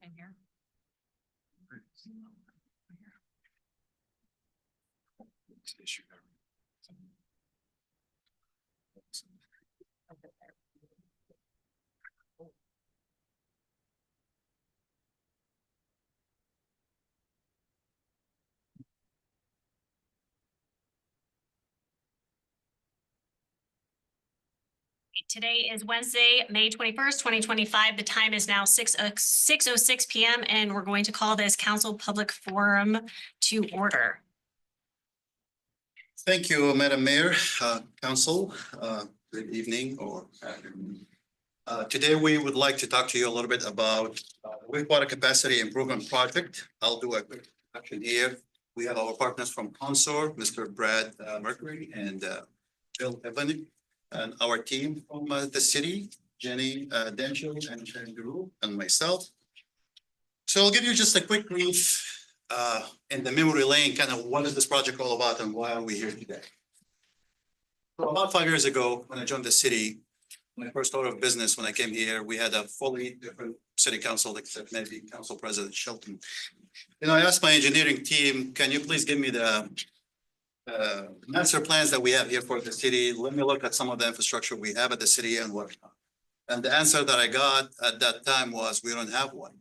in here. Today is Wednesday, May 21st, 2025. The time is now 6:06 p.m. and we're going to call this council public forum to order. Thank you, Madam Mayor, Council. Good evening or afternoon. Today, we would like to talk to you a little bit about wastewater capacity improvement project. I'll do a quick introduction here. We have our partners from Consor, Mr. Brad Mercury and Bill Evan, and our team from the city, Jenny Denchel and Sharon Guru, and myself. So I'll give you just a quick brief in the memory lane, kind of what is this project all about and why are we here today? So about 5 years ago, when I joined the city, my first order of business when I came here, we had a fully different city council, except maybe Council President Shelton. And I asked my engineering team, can you please give me the master plans that we have here for the city? Let me look at some of the infrastructure we have at the city and whatnot. And the answer that I got at that time was, we don't have one.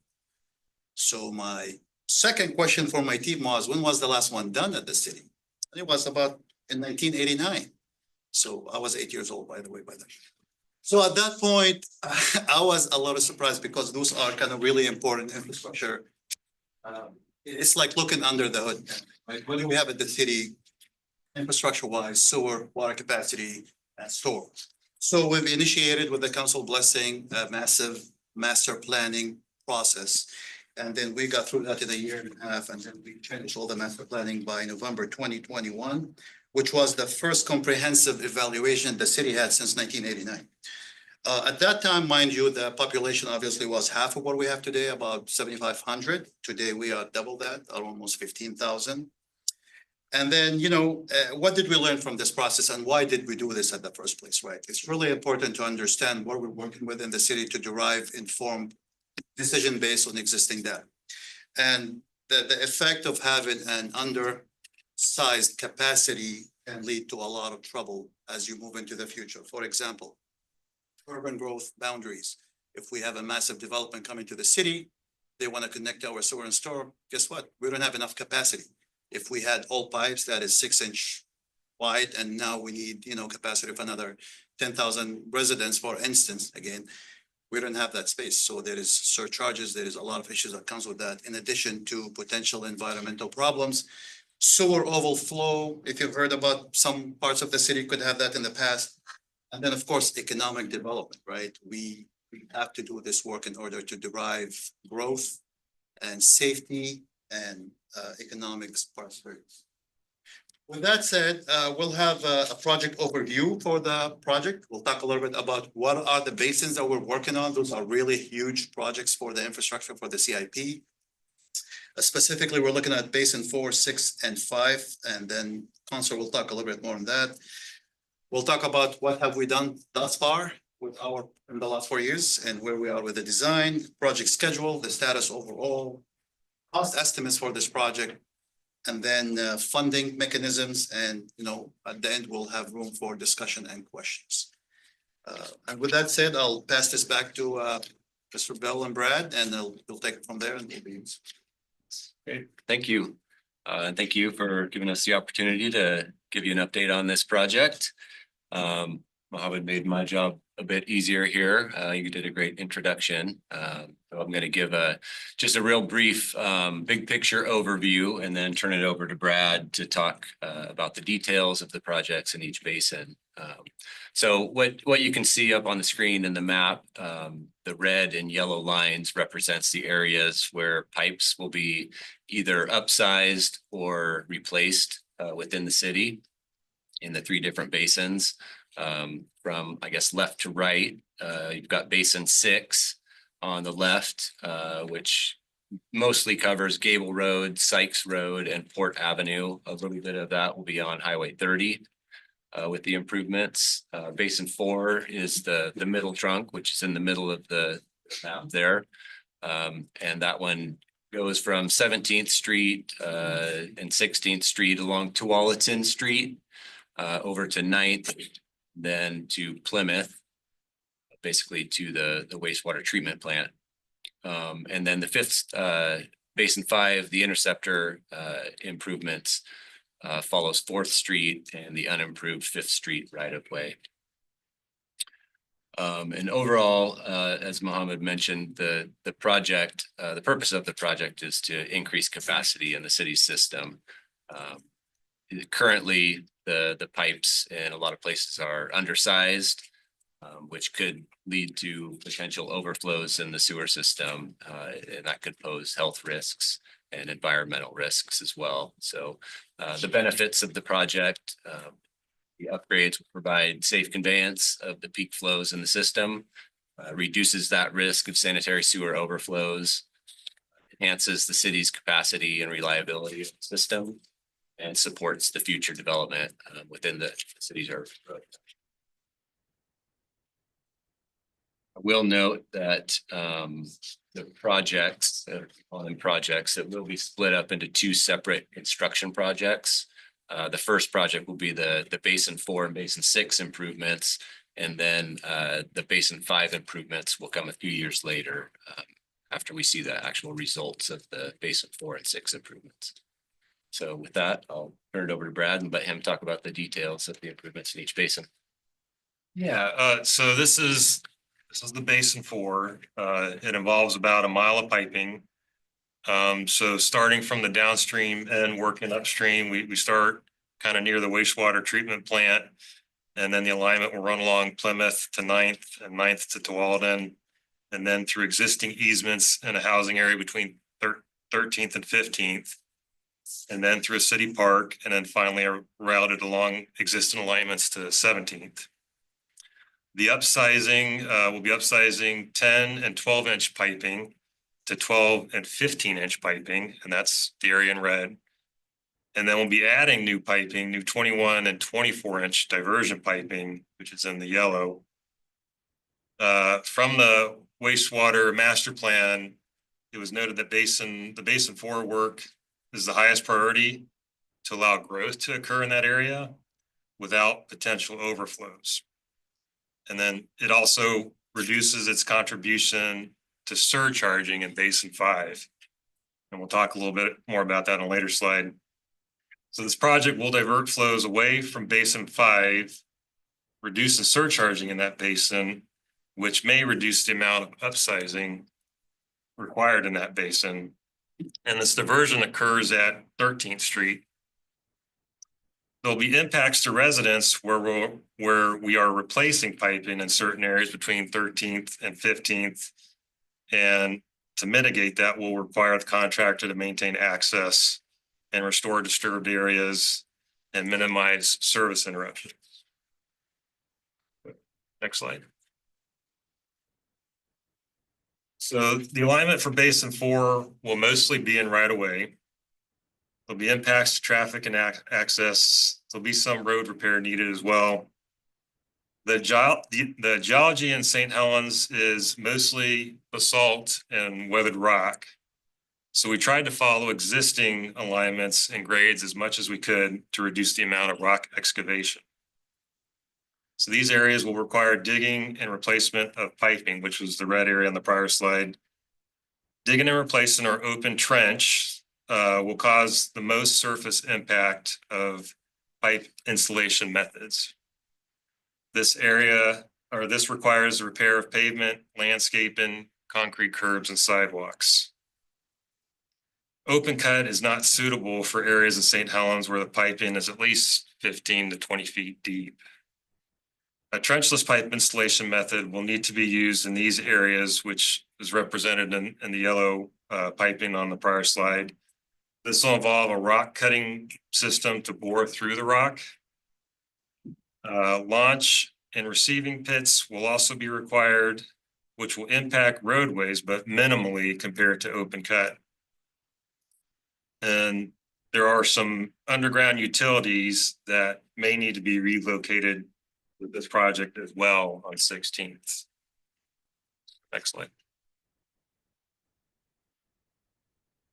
So my second question for my team was, when was the last one done at the city? And it was about in 1989. So I was 8 years old, by the way, by then. So at that point, I was a little surprised because those are kind of really important infrastructure. It's like looking under the hood, right? What do we have at the city, infrastructure-wise, sewer, water capacity, and storage? So we've initiated with the council blessing a massive master planning process. And then we got through that in a year and a half, and then we finished all the master planning by November 2021, which was the first comprehensive evaluation the city had since 1989. At that time, mind you, the population obviously was half of what we have today, about 7,500. Today, we are double that, or almost 15,000. And then, what did we learn from this process and why did we do this at the first place, right? It's really important to understand what we're working with in the city to derive informed decision based on existing data. And the effect of having an undersized capacity can lead to a lot of trouble as you move into the future. For example, urban growth boundaries. If we have a massive development coming to the city, they want to connect our sewer and store. Guess what? We don't have enough capacity. If we had all pipes that is 6-inch wide, and now we need, capacity of another 10,000 residents, for instance, again, we don't have that space. So there is surcharges. There is a lot of issues that comes with that, in addition to potential environmental problems. Sewer overflow, if you've heard about some parts of the city could have that in the past. And then, of course, economic development, right? We have to do this work in order to derive growth and safety and economic prosperity. With that said, we'll have a project overview for the project. We'll talk a little bit about what are the basins that we're working on. Those are really huge projects for the infrastructure for the CIP. Specifically, we're looking at Basin 4, 6, and 5, and then Consor will talk a little bit more on that. We'll talk about what have we done thus far in the last 4 years and where we are with the design, project schedule, the status overall, cost estimates for this project, and then funding mechanisms. And, at the end, we'll have room for discussion and questions. And with that said, I'll pass this back to Mr. Bill and Brad, and they'll take it from there. And Okay, thank you. And thank you for giving us the opportunity to give you an update on this project. Mohammed made my job a bit easier here. You did a great introduction. So I'm going to give just a real brief big picture overview and then turn it over to Brad to talk about the details of the projects in each basin. So what you can see up on the screen in the map, the red and yellow lines represents the areas where pipes will be either upsized or replaced within the city in the 3 different basins. From, I guess, left to right, you've got Basin 6 on the left, which mostly covers Gable Road, Sykes Road, and Port Avenue. A little bit of that will be on Highway 30 with the improvements. Basin 4 is the middle trunk, which is in the middle of the map there. And that one goes from 17th Street and 16th Street along Tualatin Street over to 9th, then to Plymouth, basically to the wastewater treatment plant. And then the 5th Basin 5, the interceptor improvements follows 4th Street and the unimproved 5th Street right of way. And overall, as Mohammed mentioned, the project, the purpose of the project is to increase capacity in the city's system. Currently, the pipes in a lot of places are undersized, which could lead to potential overflows in the sewer system, and that could pose health risks and environmental risks as well. So the benefits of the project, the upgrades will provide safe conveyance of the peak flows in the system, reduces that risk of sanitary sewer overflows, enhances the city's capacity and reliability of the system, and supports the future development within the city's urban growth. I will note that the projects, that will be split up into 2 separate construction projects. The first project will be the Basin 4 and Basin 6 improvements, and then the Basin 5 improvements will come a few years later after we see the actual results of the Basin 4 and 6 improvements. So with that, I'll turn it over to Brad and let him talk about the details of the improvements in each basin. Yeah, so this is the Basin 4. It involves about 1 mile of piping. So starting from the downstream and working upstream, we start kind of near the wastewater treatment plant. And then the alignment will run along Plymouth to 9th and 9th to Tualatin. And then through existing easements in a housing area between 13th and 15th. And then through a city park, and then finally routed along existing alignments to 17th. The upsizing will be upsizing 10 and 12-inch piping to 12 and 15-inch piping, and that's the area in red. And then we'll be adding new piping, new 21 and 24-inch diversion piping, which is in the yellow. From the wastewater master plan, it was noted that the Basin 4 work is the highest priority to allow growth to occur in that area without potential overflows. And then it also reduces its contribution to surcharging in Basin 5. And we'll talk a little bit more about that on a later slide. So this project will divert flows away from Basin 5, reducing surcharging in that basin, which may reduce the amount of upsizing required in that basin. And this diversion occurs at 13th Street. There'll be impacts to residents where we are replacing piping in certain areas between 13th and 15th. And to mitigate that, we'll require the contractor to maintain access and restore disturbed areas and minimize service interruptions. Next slide. So the alignment for Basin 4 will mostly be in right of way. There'll be impacts to traffic and access. There'll be some road repair needed as well. The geology in St. Helens is mostly basalt and weathered rock. So we tried to follow existing alignments and grades as much as we could to reduce the amount of rock excavation. So these areas will require digging and replacement of piping, which was the red area on the prior slide. Digging and replacing our open trench will cause the most surface impact of pipe installation methods. This requires the repair of pavement, landscaping, concrete curbs, and sidewalks. Open cut is not suitable for areas in St. Helens where the piping is at least 15 to 20 feet deep. A trenchless pipe installation method will need to be used in these areas, which is represented in the yellow piping on the prior slide. This will involve a rock cutting system to bore through the rock. Launch and receiving pits will also be required, which will impact roadways, but minimally compared to open cut. And there are some underground utilities that may need to be relocated with this project as well on 16th. Next slide.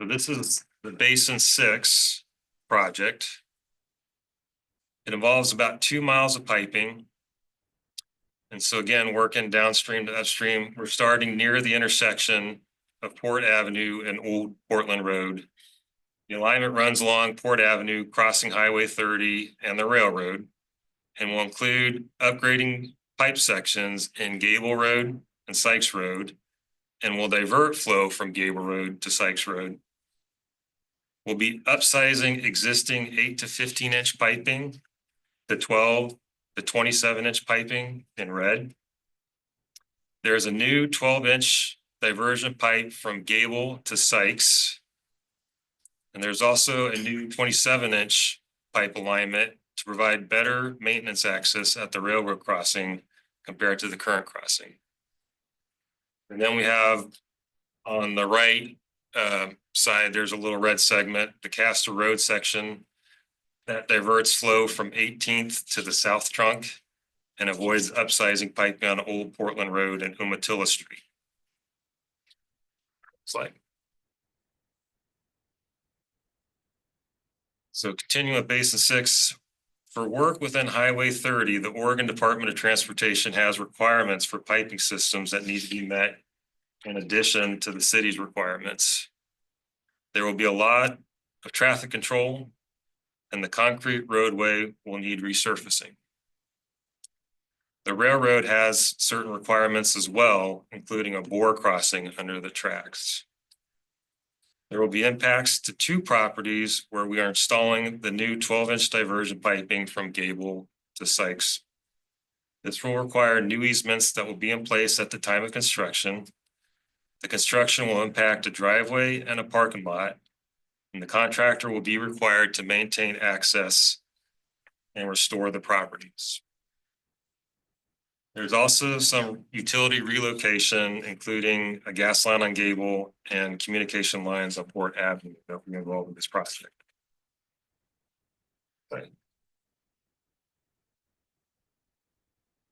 So this is the Basin 6 project. It involves about 2 miles of piping. And so again, working downstream to upstream, we're starting near the intersection of Port Avenue and Old Portland Road. The alignment runs along Port Avenue, crossing Highway 30 and the railroad, and will include upgrading pipe sections in Gable Road and Sykes Road, and will divert flow from Gable Road to Sykes Road. We'll be upsizing existing 8 to 15-inch piping to 12 to 27-inch piping in red. There's a new 12-inch diversion pipe from Gable to Sykes. And there's also a new 27-inch pipe alignment to provide better maintenance access at the railroad crossing compared to the current crossing. And then we have on the right side, there's a little red segment, the Castor Road section that diverts flow from 18th to the South Trunk and avoids upsizing piping on Old Portland Road and Umatilla Street. Slide. So continuing with Basin 6, for work within Highway 30, the Oregon Department of Transportation has requirements for piping systems that need to be met in addition to the city's requirements. There will be a lot of traffic control, and the concrete roadway will need resurfacing. The railroad has certain requirements as well, including a bore crossing under the tracks. There will be impacts to 2 properties where we are installing the new 12-inch diversion piping from Gable to Sykes. This will require new easements that will be in place at the time of construction. The construction will impact a driveway and a parking lot, and the contractor will be required to maintain access and restore the properties. There's also some utility relocation, including a gas line on Gable and communication lines on Port Avenue that will be involved in this project. Right.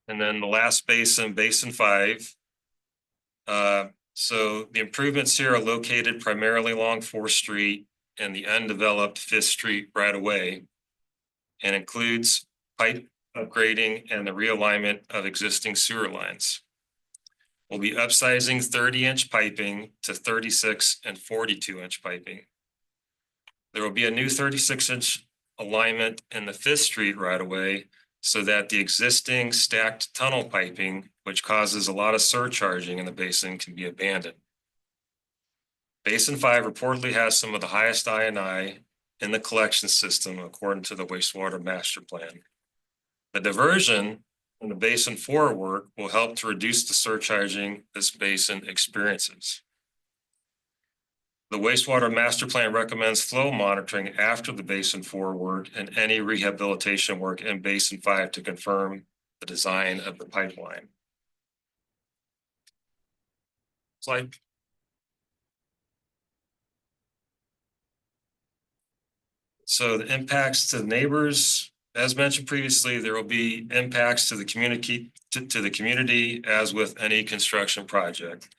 And then the last basin, Basin 5. So the improvements here are located primarily along 4th Street and the undeveloped 5th Street right away, and includes pipe upgrading and the realignment of existing sewer lines. We'll be upsizing 30-inch piping to 36 and 42-inch piping. There will be a new 36-inch alignment in the 5th Street right away so that the existing stacked tunnel piping, which causes a lot of surcharging in the basin, can be abandoned. Basin 5 reportedly has some of the highest I&I in the collection system according to the wastewater master plan. The diversion in the Basin 4 work will help to reduce the surcharging this basin experiences. The wastewater master plan recommends flow monitoring after the Basin 4 work and any rehabilitation work in Basin 5 to confirm the design of the pipeline. Slide. So the impacts to neighbors, as mentioned previously, there will be impacts to the community as with any construction project.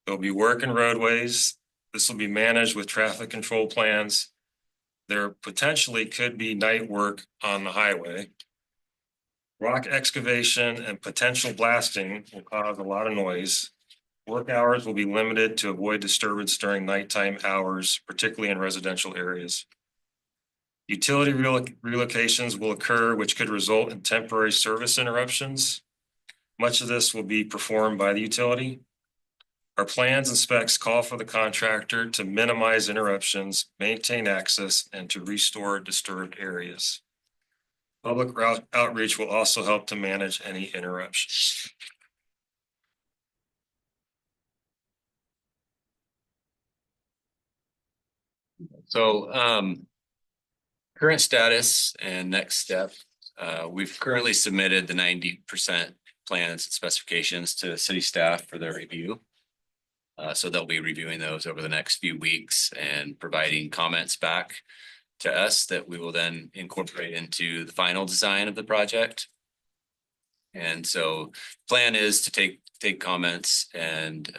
There'll be work in roadways. This will be managed with traffic control plans. There potentially could be night work on the highway. Rock excavation and potential blasting will cause a lot of noise. Work hours will be limited to avoid disturbance during nighttime hours, particularly in residential areas. Utility relocations will occur, which could result in temporary service interruptions. Much of this will be performed by the utility. Our plans and specs call for the contractor to minimize interruptions, maintain access, and to restore disturbed areas. Public outreach will also help to manage any interruptions. So current status and next step, we've currently submitted the 90% plans and specifications to city staff for their review. So they'll be reviewing those over the next few weeks and providing comments back to us that we will then incorporate into the final design of the project. And so plan is to take take comments and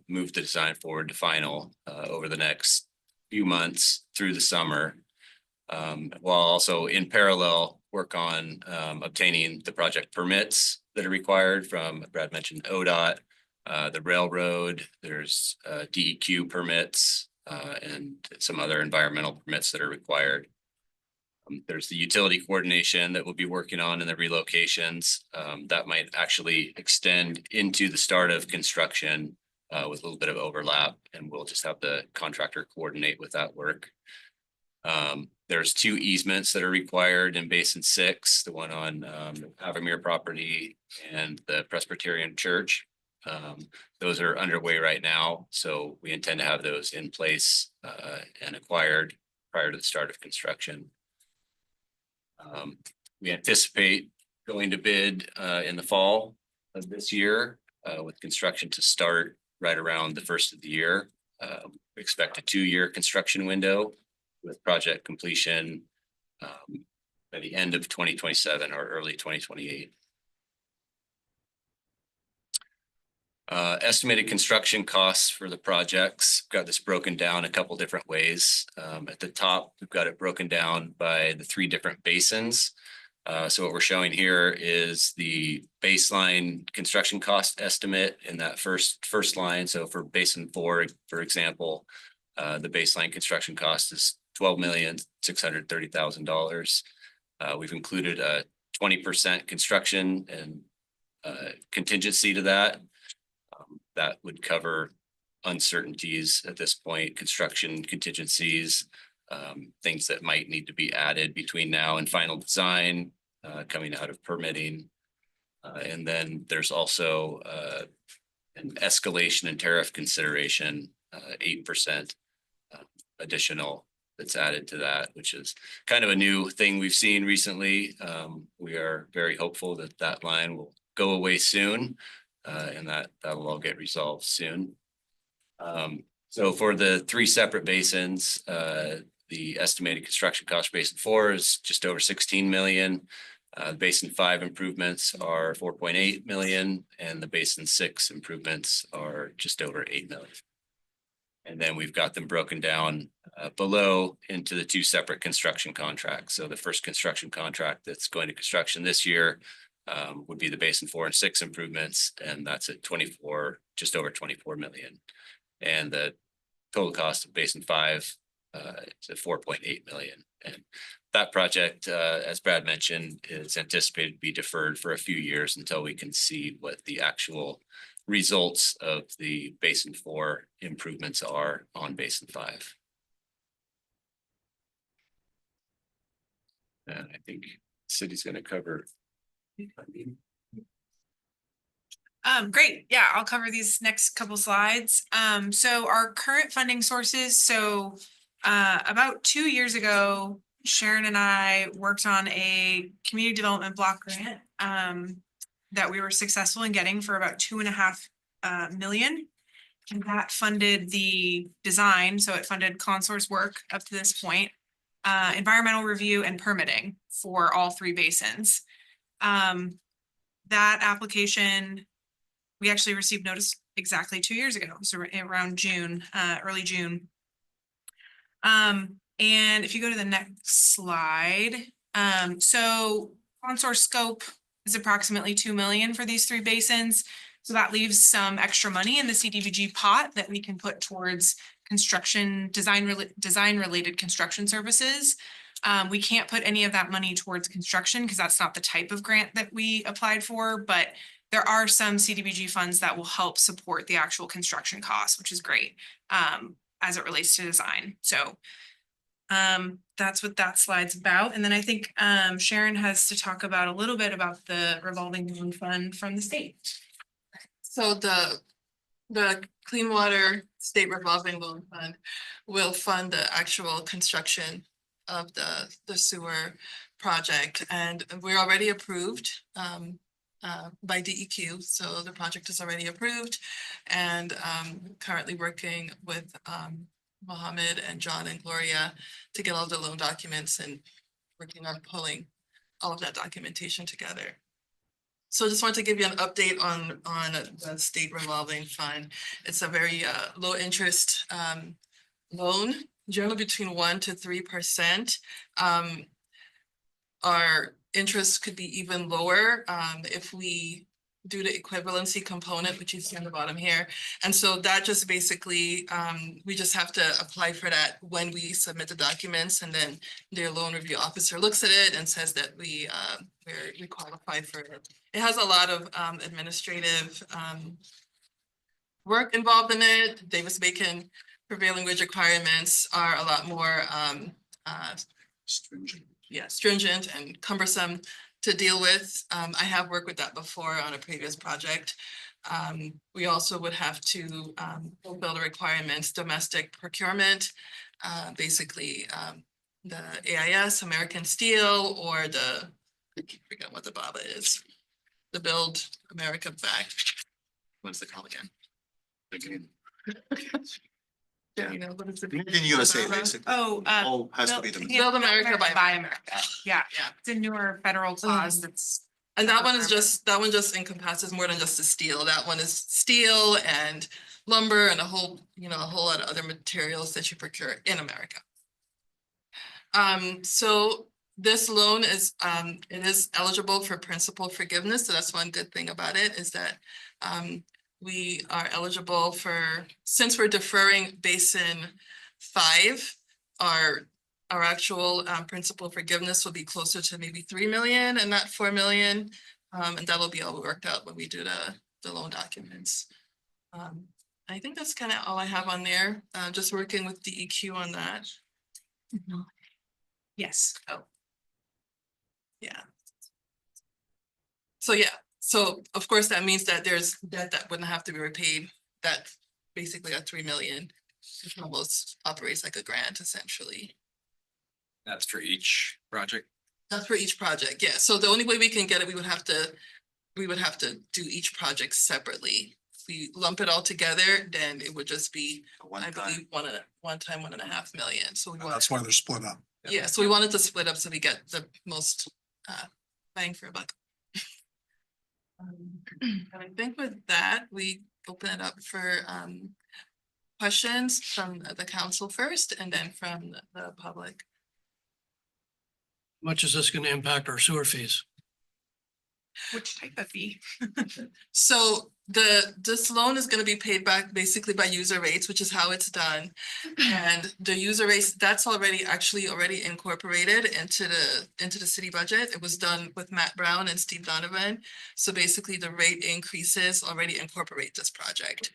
move the design forward to final over the next few months through the summer. While also in parallel work on obtaining the project permits that are required from, Brad mentioned ODOT, the railroad, there's DEQ permits and some other environmental permits that are required. There's the utility coordination that we'll be working on in the relocations. That might actually extend into the start of construction with a little bit of overlap, and we'll just have the contractor coordinate with that work. There's 2 easements that are required in Basin 6, the one on the Avamere property and the Presbyterian Church. Those are underway right now, so we intend to have those in place and acquired prior to the start of construction. We anticipate going to bid in the fall of this year with construction to start right around the first of the year. We expect a 2-year construction window with project completion by the end of 2027 or early 2028. Estimated construction costs for the projects. Got this broken down a couple different ways. At the top, we've got it broken down by the 3 different basins. So what we're showing here is the baseline construction cost estimate in that first line. So for Basin 4, for example, the baseline construction cost is $12,630,000. We've included a 20% construction and contingency to that. That would cover uncertainties at this point, construction contingencies, things that might need to be added between now and final design, coming out of permitting. And then there's also an escalation in tariff consideration, 8% additional that's added to that, which is kind of a new thing we've seen recently. We are very hopeful that that line will go away soon and that'll all get resolved soon. So for the 3 separate basins, the estimated construction cost for Basin 4 is just over 16 million. Basin 5 improvements are 4.8 million, and the Basin 6 improvements are just over 8 million. And then we've got them broken down below into the 2 separate construction contracts. So the first construction contract that's going to construction this year would be the Basin 4 and 6 improvements, and that's at just over 24 million. And the total cost of Basin 5 is at 4.8 million. And that project, as Brad mentioned, is anticipated to be deferred for a few years until we can see what the actual results of the Basin 4 improvements are on Basin 5. And I think the city's going to cover. Great. Yeah, I'll cover these next couple slides. So our current funding sources. So about 2 years ago, Sharon and I worked on a community development block grant that we were successful in getting for about $2.5 million. And that funded the design. So it funded Consource work up to this point, environmental review and permitting for all 3 basins. That application, we actually received notice exactly 2 years ago, so around June, early June. And if you go to the next slide, so Consource scope is approximately 2 million for these 3 basins. So that leaves some extra money in the CDBG pot that we can put towards construction, design related construction services. We can't put any of that money towards construction because that's not the type of grant that we applied for, but there are some CDBG funds that will help support the actual construction costs, which is great as it relates to design. So that's what that slide's about. And then I think Sharon has to talk about a little bit about the revolving loan fund from the state. So the Clean Water State Revolving Loan Fund will fund the actual construction of the sewer project, and we're already approved by DEQ. So the project is already approved, and currently working with Mohammed and John and Gloria to get all the loan documents and working on pulling all of that documentation together. So just wanted to give you an update on the state revolving fund. It's a very low interest loan, generally between 1% to 3%. Our interest could be even lower if we do the equivalency component, which you see on the bottom here. And so that just basically, we just have to apply for that when we submit the documents, and then their loan review officer looks at it and says that we qualify for it. It has a lot of administrative work involved in it. Davis-Bacon prevailing wage requirements are a lot more stringent and cumbersome to deal with. I have worked with that before on a previous project. We also would have to fulfill the requirements, domestic procurement, basically the AIS, American Steel, or the, I forget what the BABA is, the Build America Back. What's it called again? Yeah, you know, what is it? Made in USA, basically. Oh, All has to be Build- domestic. Build America by America. Yeah, Yeah. it's a newer federal clause that's. And that one is just, that one just encompasses more than just the steel. That one is steel and lumber and a whole, you know, a whole lot of other materials that you procure in America. So this loan is, it is eligible for principal forgiveness. So that's one good thing about it, is that we are eligible for, since we're deferring Basin 5, our actual principal forgiveness will be closer to maybe 3 million and not 4 million. And that'll be all worked out when we do the loan documents. I think that's kind of all I have on there. Just working with DEQ on that. Yes. Yeah. So yeah, so of course that means that there's debt that wouldn't have to be repaid. That basically at 3 million, it almost operates like a grant essentially. That's for each project. That's for each project, yeah. So the only way we can get it, we would have to do each project separately. If we lump it all together, then it would just be, I believe, one time 1.5 million. So we want, That's why they're split up. yeah, so we wanted to split up so we get the most bang for a buck. And I think with that, we open it up for questions from the council first and then from the public. Much is this gonna impact our sewer fees? Which type of fee? So this loan is gonna be paid back basically by user rates, which is how it's done. And the user rates, that's already incorporated into the city budget. It was done with Matt Brown and Steve Donovan. So basically the rate increases already incorporate this project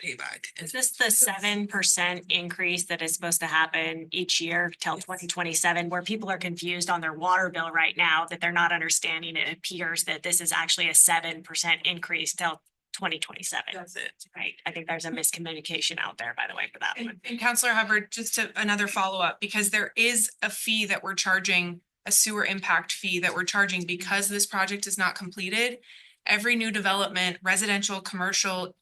payback. Is this the 7% increase that is supposed to happen each year till 2027, where people are confused on their water bill right now, that they're not understanding? It appears that this is actually a 7% increase till 2027, That's it. right? I think there's a miscommunication out there, by the way, for that one. And Counselor Hubbard, just another follow-up, because there is a fee that we're charging, a sewer impact fee that we're charging because this project is not completed. Every new development, residential, commercial,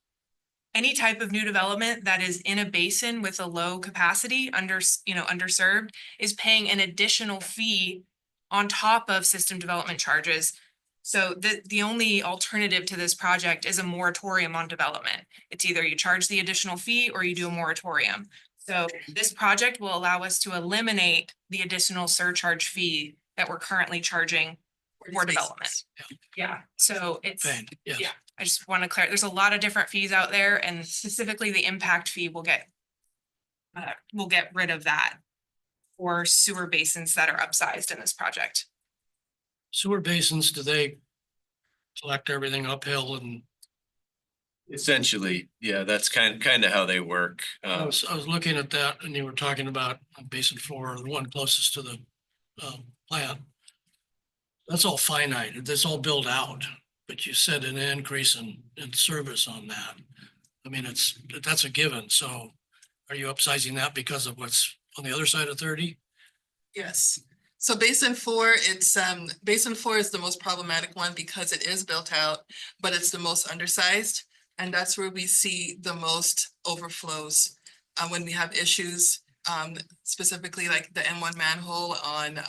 any type of new development that is in a basin with a low capacity, underserved, is paying an additional fee on top of system development charges. So the only alternative to this project is a moratorium on development. It's either you charge the additional fee or you do a moratorium. So this project will allow us to eliminate the additional surcharge fee that we're currently charging for development. Yeah, so it's, Pain, yes. yeah. I just want to clarify, there's a lot of different fees out there, and specifically the impact fee will get rid of that for sewer basins that are upsized in this project. Sewer basins, do they collect everything uphill? And Essentially, yeah, that's kind of how they work. I was looking at that and you were talking about Basin 4, the one closest to the plant. That's all finite. That's all built out, but you said an increase in service on that. I mean, that's a given. So are you upsizing that because of what's on the other side of 30? Yes. So Basin 4, Basin 4 is the most problematic one because it is built out, but it's the most undersized. And that's where we see the most overflows when we have issues, specifically like the M1 manhole on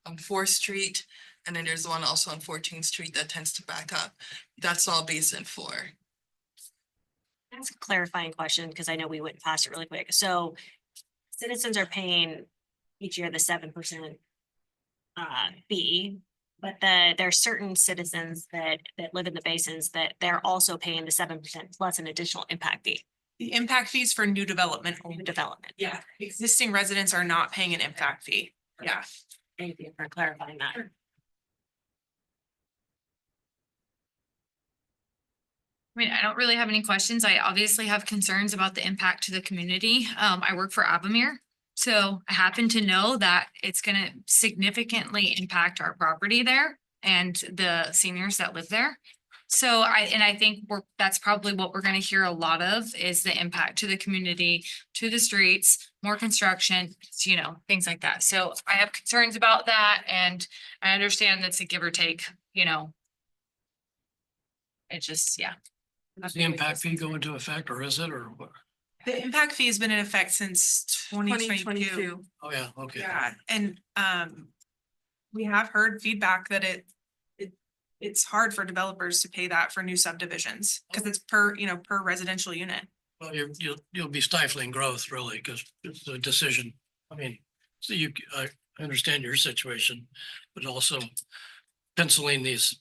4th Street. And then there's one also on 14th Street that tends to back up. That's all Basin 4. That's a clarifying question, because I know we went past it really quick. So citizens are paying each year the 7% fee, but there are certain citizens that live in the basins that they're also paying the 7% plus an additional impact fee, The impact fees for new development only. development. Yeah, existing residents are not paying an impact fee. Yeah. Thank you for clarifying that. I mean, I don't really have any questions. I obviously have concerns about the impact to the community. I work for Avamere. So I happen to know that it's gonna significantly impact our property there and the seniors that live there. So I think that's probably what we're gonna hear a lot of is the impact to the community, to the streets, more construction, you know, things like that. So I have concerns about that and I understand that's a give or take, you know. It just, yeah. Does the impact fee go into effect or is it or what? The impact fee has been in effect since 2022. 2022. Oh, yeah, okay. Yeah, and we have heard feedback that it's hard for developers to pay that for new subdivisions because it's per residential unit. Well, you'll be stifling growth really, because it's a decision. I mean, so I understand your situation, but also penciling these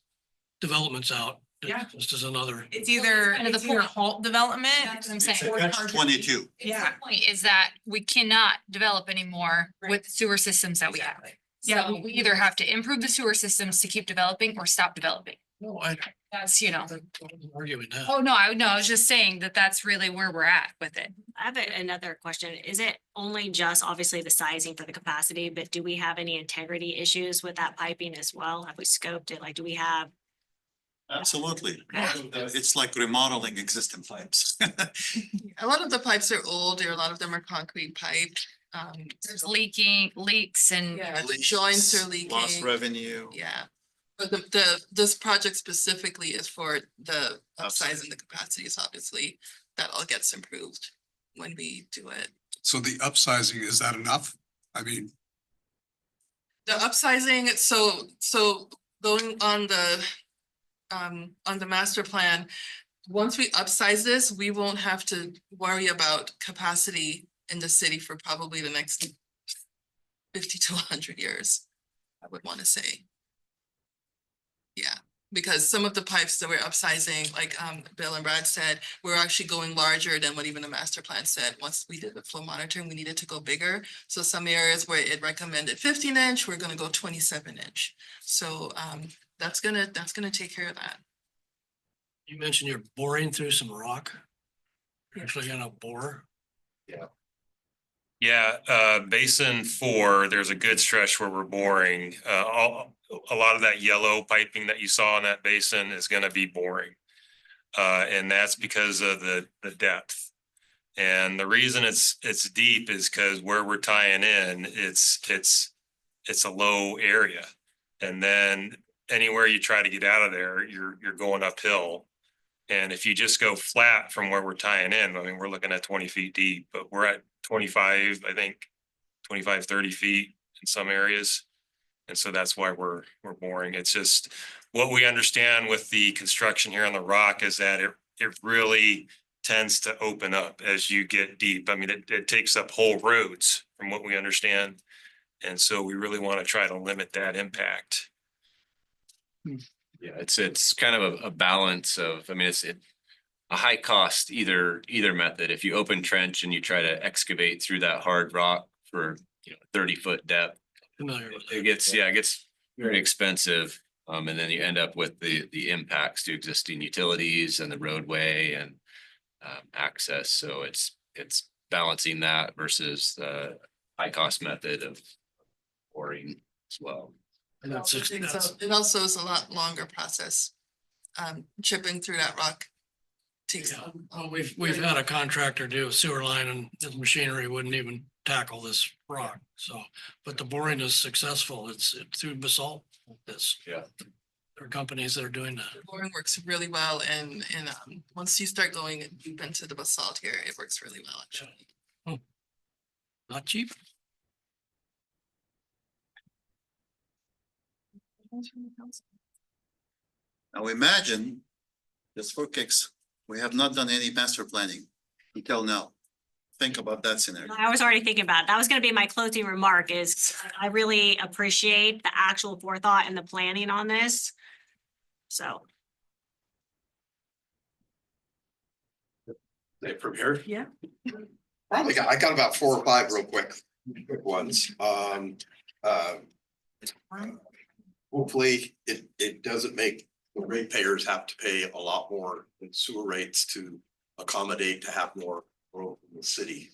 developments out. Yeah. Just as another, It's either kind of the it's either point. halt development. That's what I'm saying. or Catch charge- 22. Yeah. The point is that we cannot develop anymore with sewer systems that we have. Yeah, So we either have to improve the sewer systems to keep developing or stop developing. no, I That's, you know. wasn't arguing that. Oh, no, I was just saying that that's really where we're at with it. I have another question. Is it only just obviously the sizing for the capacity, but do we have any integrity issues with that piping as well? Have we scoped it? Like, do we have? Absolutely. It's like remodeling existing pipes. A lot of the pipes are old, or a lot of them are concrete pipe. There's leaks and Yeah, the joints are leaking. Lost revenue. Yeah, but this project specifically is for the upsizing the capacities, obviously, that all gets improved when we do it. So the upsizing, is that enough? I mean, The upsizing, so going on the master plan, once we upsize this, we won't have to worry about capacity in the city for probably the next 50 to 100 years, I would want to say. Yeah, because some of the pipes that we're upsizing, like Bill and Brad said, we're actually going larger than what even the master plan said. Once we did the flow monitoring, we needed to go bigger. So some areas where it recommended 15-inch, we're gonna go 27-inch. So that's gonna take care of that. You mentioned you're boring through some rock. You're actually gonna bore. Yeah, Basin 4, there's a good stretch where we're boring. A lot of that yellow piping that you saw in that basin is gonna be boring. And that's because of the depth. And the reason it's deep is because where we're tying in, it's a low area. And then anywhere you try to get out of there, you're going uphill. And if you just go flat from where we're tying in, I mean, we're looking at 20 feet deep, but we're at 25, I think, 25, 30 feet in some areas. And so that's why we're boring. It's just what we understand with the construction here on the rock is that it really tends to open up as you get deep. I mean, it takes up whole roads from what we understand. And so we really want to try to limit that impact. Yeah, it's kind of a balance of, I mean, it's a high cost either method. If you open trench and you try to excavate through that hard rock for 30-foot depth, Familiar with it gets very expensive. And then you end up with the impacts to existing utilities and the roadway and access. So it's balancing that versus the high cost method of boring as well. And It also is a lot longer process. Chipping through that rock takes. Yeah, well, we've had a contractor do a sewer line and his machinery wouldn't even tackle this rock, so, but the boring is successful, it's through basalt. This, Yeah. there are companies that are doing that. Boring works really well and once you start going deep into the basalt here, it works really well, actually. Not cheap. Now imagine, just for kicks, we have not done any master planning until now. Think about that scenario. I was already thinking about it. That was gonna be my closing remark is I really appreciate the actual forethought and the planning on this. So. From here? Yeah. I got about 4 or 5 real quick ones. Hopefully, it doesn't make the ratepayers have to pay a lot more in sewer rates to accommodate to have more growth in the city.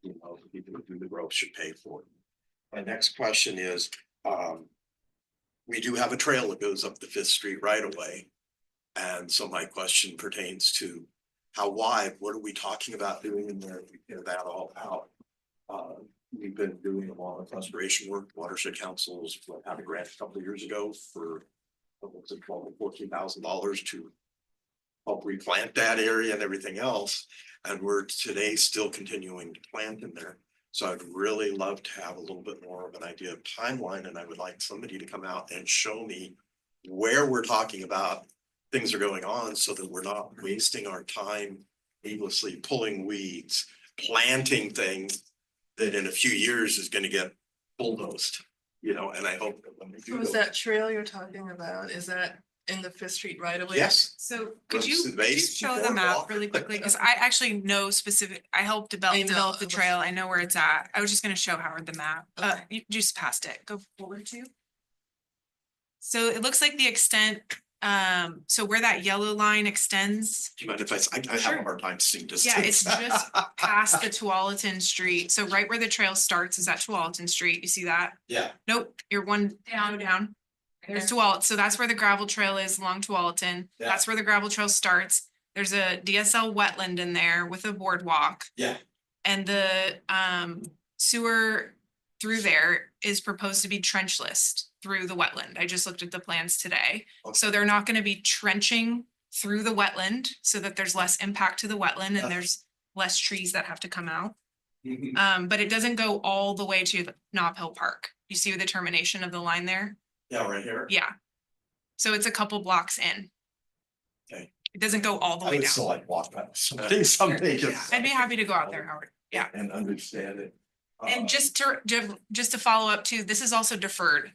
You know, the people who do the growth should pay for it. My next question is, we do have a trail that goes up the Fifth Street right away. And so my question pertains to how wide, what are we talking about doing in there? We get that all out. We've been doing a lot of restoration work, watershed councils, had a grant a couple of years ago for $12,000 to $14,000 to help replant that area and everything else. And we're today still continuing to plant in there. So I'd really love to have a little bit more of an idea of timeline, and I would like somebody to come out and show me where we're talking about things are going on so that we're not wasting our time needlessly pulling weeds, planting things that in a few years is gonna get bulldozed, you know, and I hope that when we do. So is those- that trail you're talking about, is that in the Fifth Street right away? Yes. So could Runs you to the base just show the before map walk. really quickly? Because I actually know specific, I helped develop I know, the I was- trail. I know where it's at. I was just gonna show Howard the map. Okay. You just passed it. Go forward to. So it looks like the extent, so where that yellow line extends. Do you mind if I have Sure. a hard time seeing distance? Yeah, it's just past the Tualatin Street. So right where the trail starts is at Tualatin Street. You see that? Yeah, Nope, you're one down. There's Tualatin, so that's where the gravel trail is along Tualatin. Yeah. That's where the gravel trail starts. There's a DSL wetland in there with a boardwalk. yeah. And the sewer through there is proposed to be trenchless through the wetland. I just looked at the plans today. Okay. So they're not gonna be trenching through the wetland so that there's less impact to the wetland Yeah. and there's less trees that have to come out. Mhm. But it doesn't go all the way to the Nob Hill Park. You see the termination of the line there? Yeah, right here. Yeah. So it's a couple blocks in. Okay. It doesn't go all the I way would down. still like walk that someday just. I'd be happy to go out there, Howard. Yeah. And understand it. And just to follow up too, this is also deferred.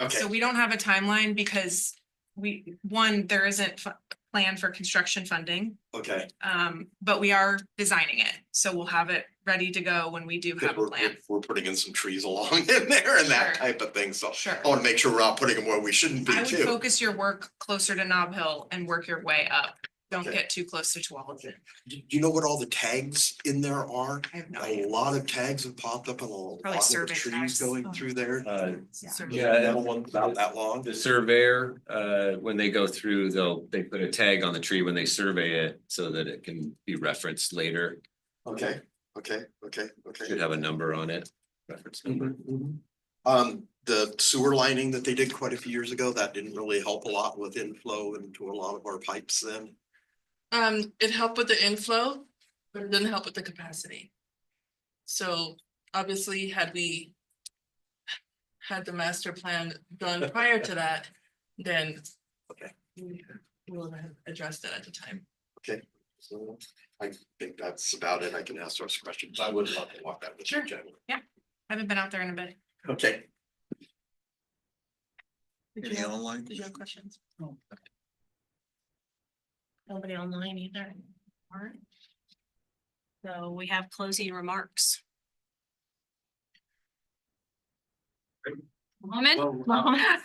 Okay, So we don't have a timeline because there isn't a plan for construction funding. okay. But we are designing it. So we'll have it ready to go when we do have a plan. We're putting in some trees along in there and that Sure. type of thing, so Sure. I wanna make sure we're not putting them where we shouldn't be I would too. focus your work closer to Nob Hill and work your way up. Don't Okay. get too close to Tualatin. Do you know what all the tags in there are? I have no A idea. lot of tags have popped up and a lot of the survey trees tags. going Oh. through there. Yeah, Metal ones about that long. the surveyor, when they go through, they put a tag on the tree when they survey it so that it can be referenced later. Okay. Should have a number on it, reference number. The sewer lining that they did quite a few years ago, that didn't really help a lot with inflow into a lot of our pipes then. It helped with the inflow, but it didn't help with the capacity. So obviously, had we had the master plan done prior to that, then Okay. we would have addressed it at the time. So I think that's about it. I can ask those questions. I would love to walk that with you, Sure. Jen. Haven't been out there in a bit. Okay. Did you have questions? Nobody online either. Alright. So we have closing remarks. Moment.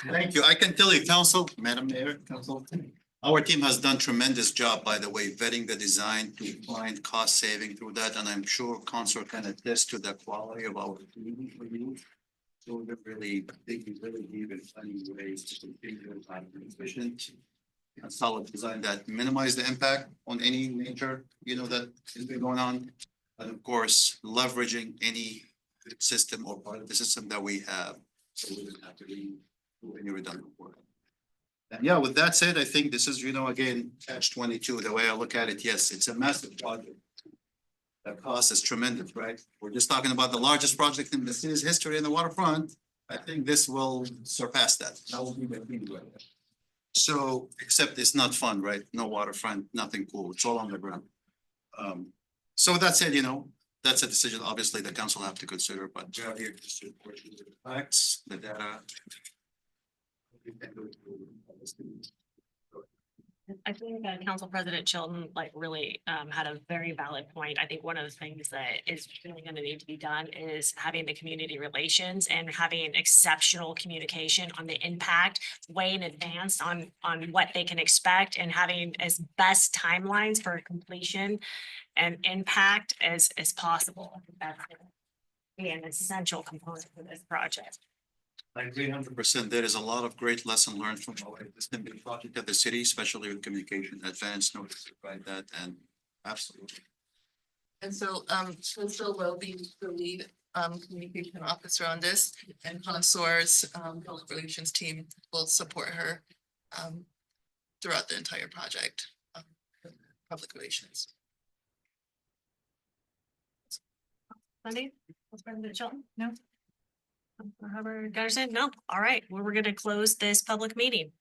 Thank you. I can tell you, Council, Madam Mayor, Council, our team has done tremendous job, by the way, vetting the design to find cost saving through that, and I'm sure Council can attest to the quality of our team for you. So we're really thinking really deep and finding ways to configure and efficient and solid design that minimize the impact on any nature, that has been going on. And of course, leveraging any system or part of the system that we have. So we don't have to do any redundant work. And yeah, with that said, I think this is, again, catch-22, the way I look at it, yes, it's a massive project. The cost is tremendous, right? We're just talking about the largest project in the city's history in the waterfront. I think this will surpass that. So, except it's not fun, right? No waterfront, nothing cool. It's all on the ground. So with that said, that's a decision obviously the council have to consider, but we are here just to report you the facts, the data. I think that Council President Chilton really had a very valid point. I think one of the things that is really gonna need to be done is having the community relations and having exceptional communication on the impact way in advance on what they can expect and having as best timelines for completion and impact as possible. I think that's gonna be an essential component for this project. I agree 100%. There is a lot of great lesson learned from this can be a project of the city, especially with communication, advance notice, right, that, and absolutely. And so, Crystal will be the lead, communication officer on this, and Consour's, public relations team will support her, throughout the entire project, public relations. Wendy, Council President Chilton? No? Robert Gunderson? No? All right, well, we're gonna close this public meeting.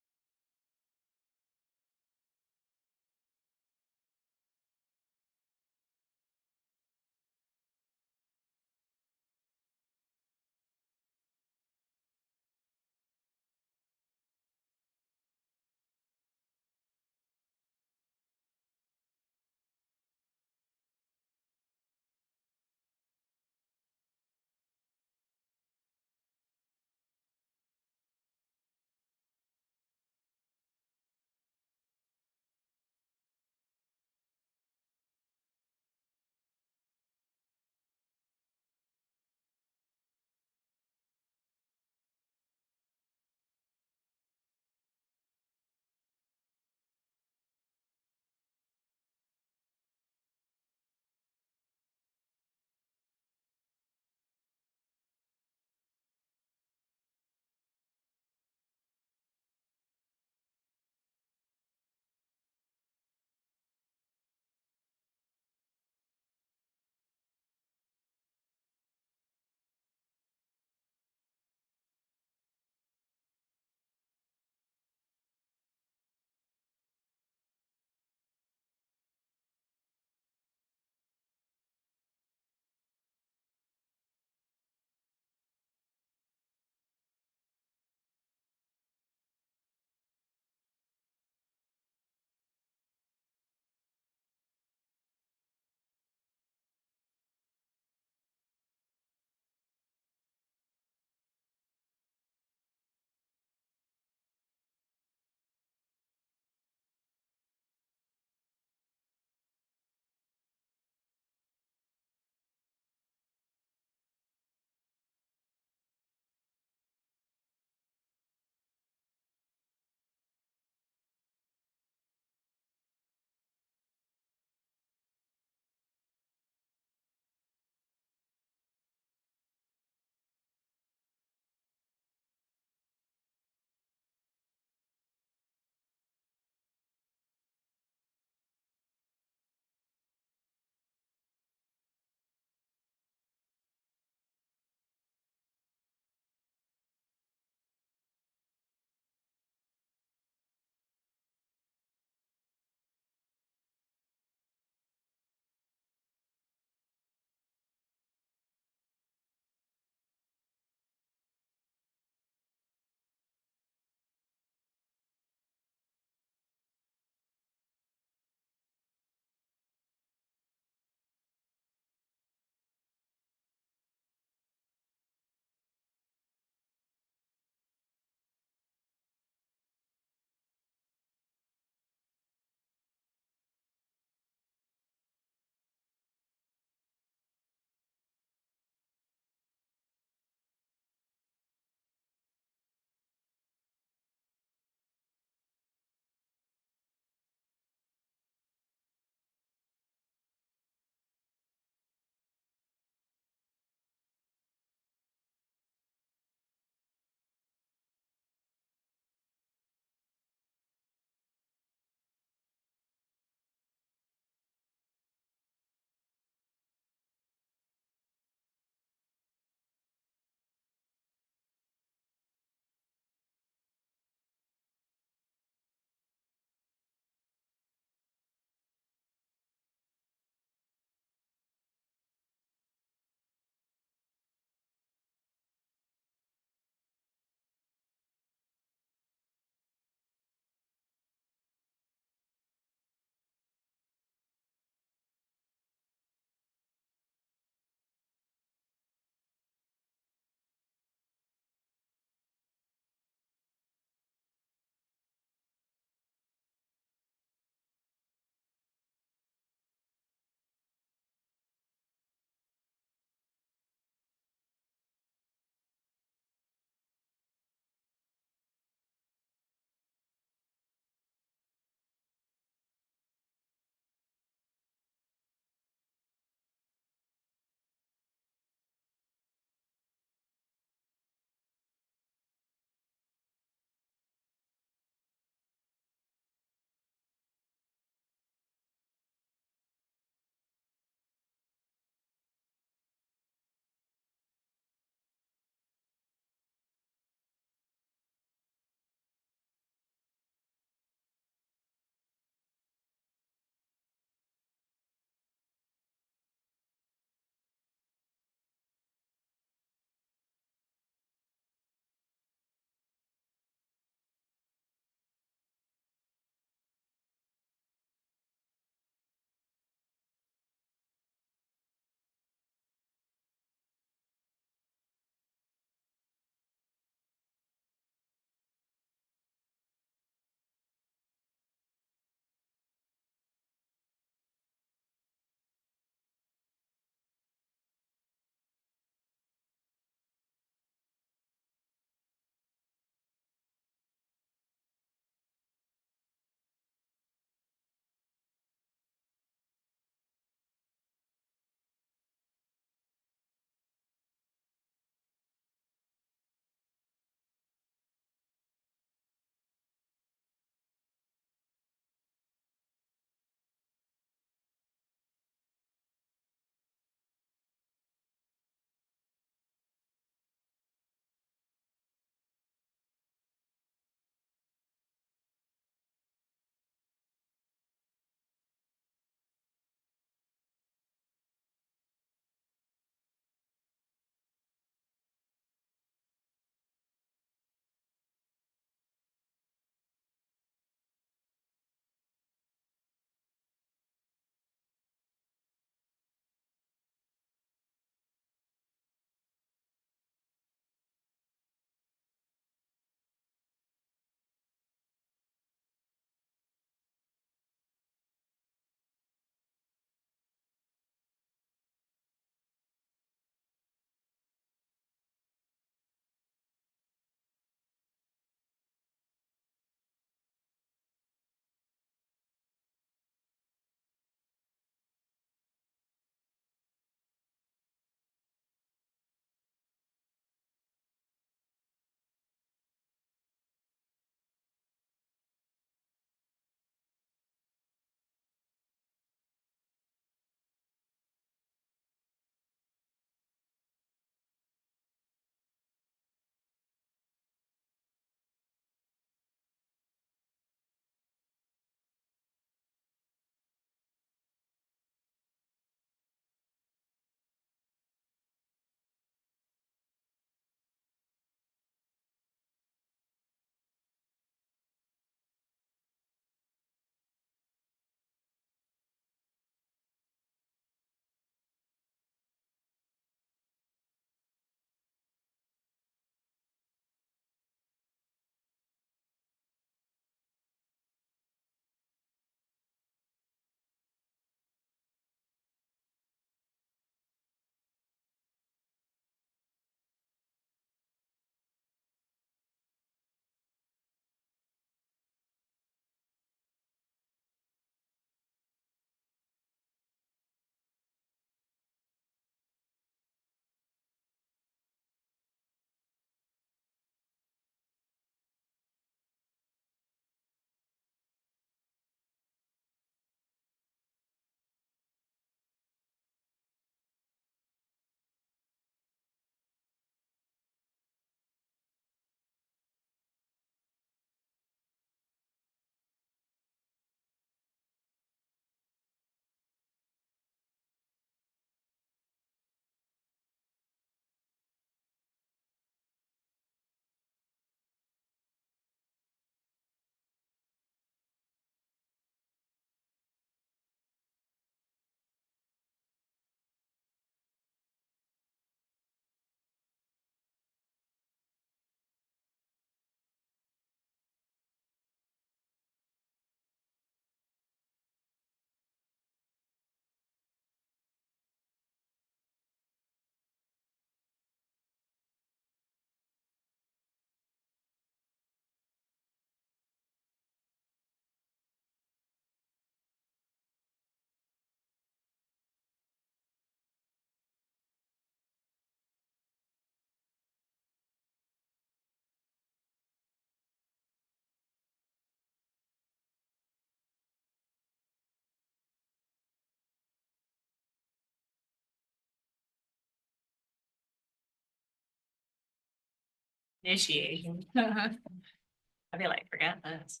Initiation. I feel like, forget this.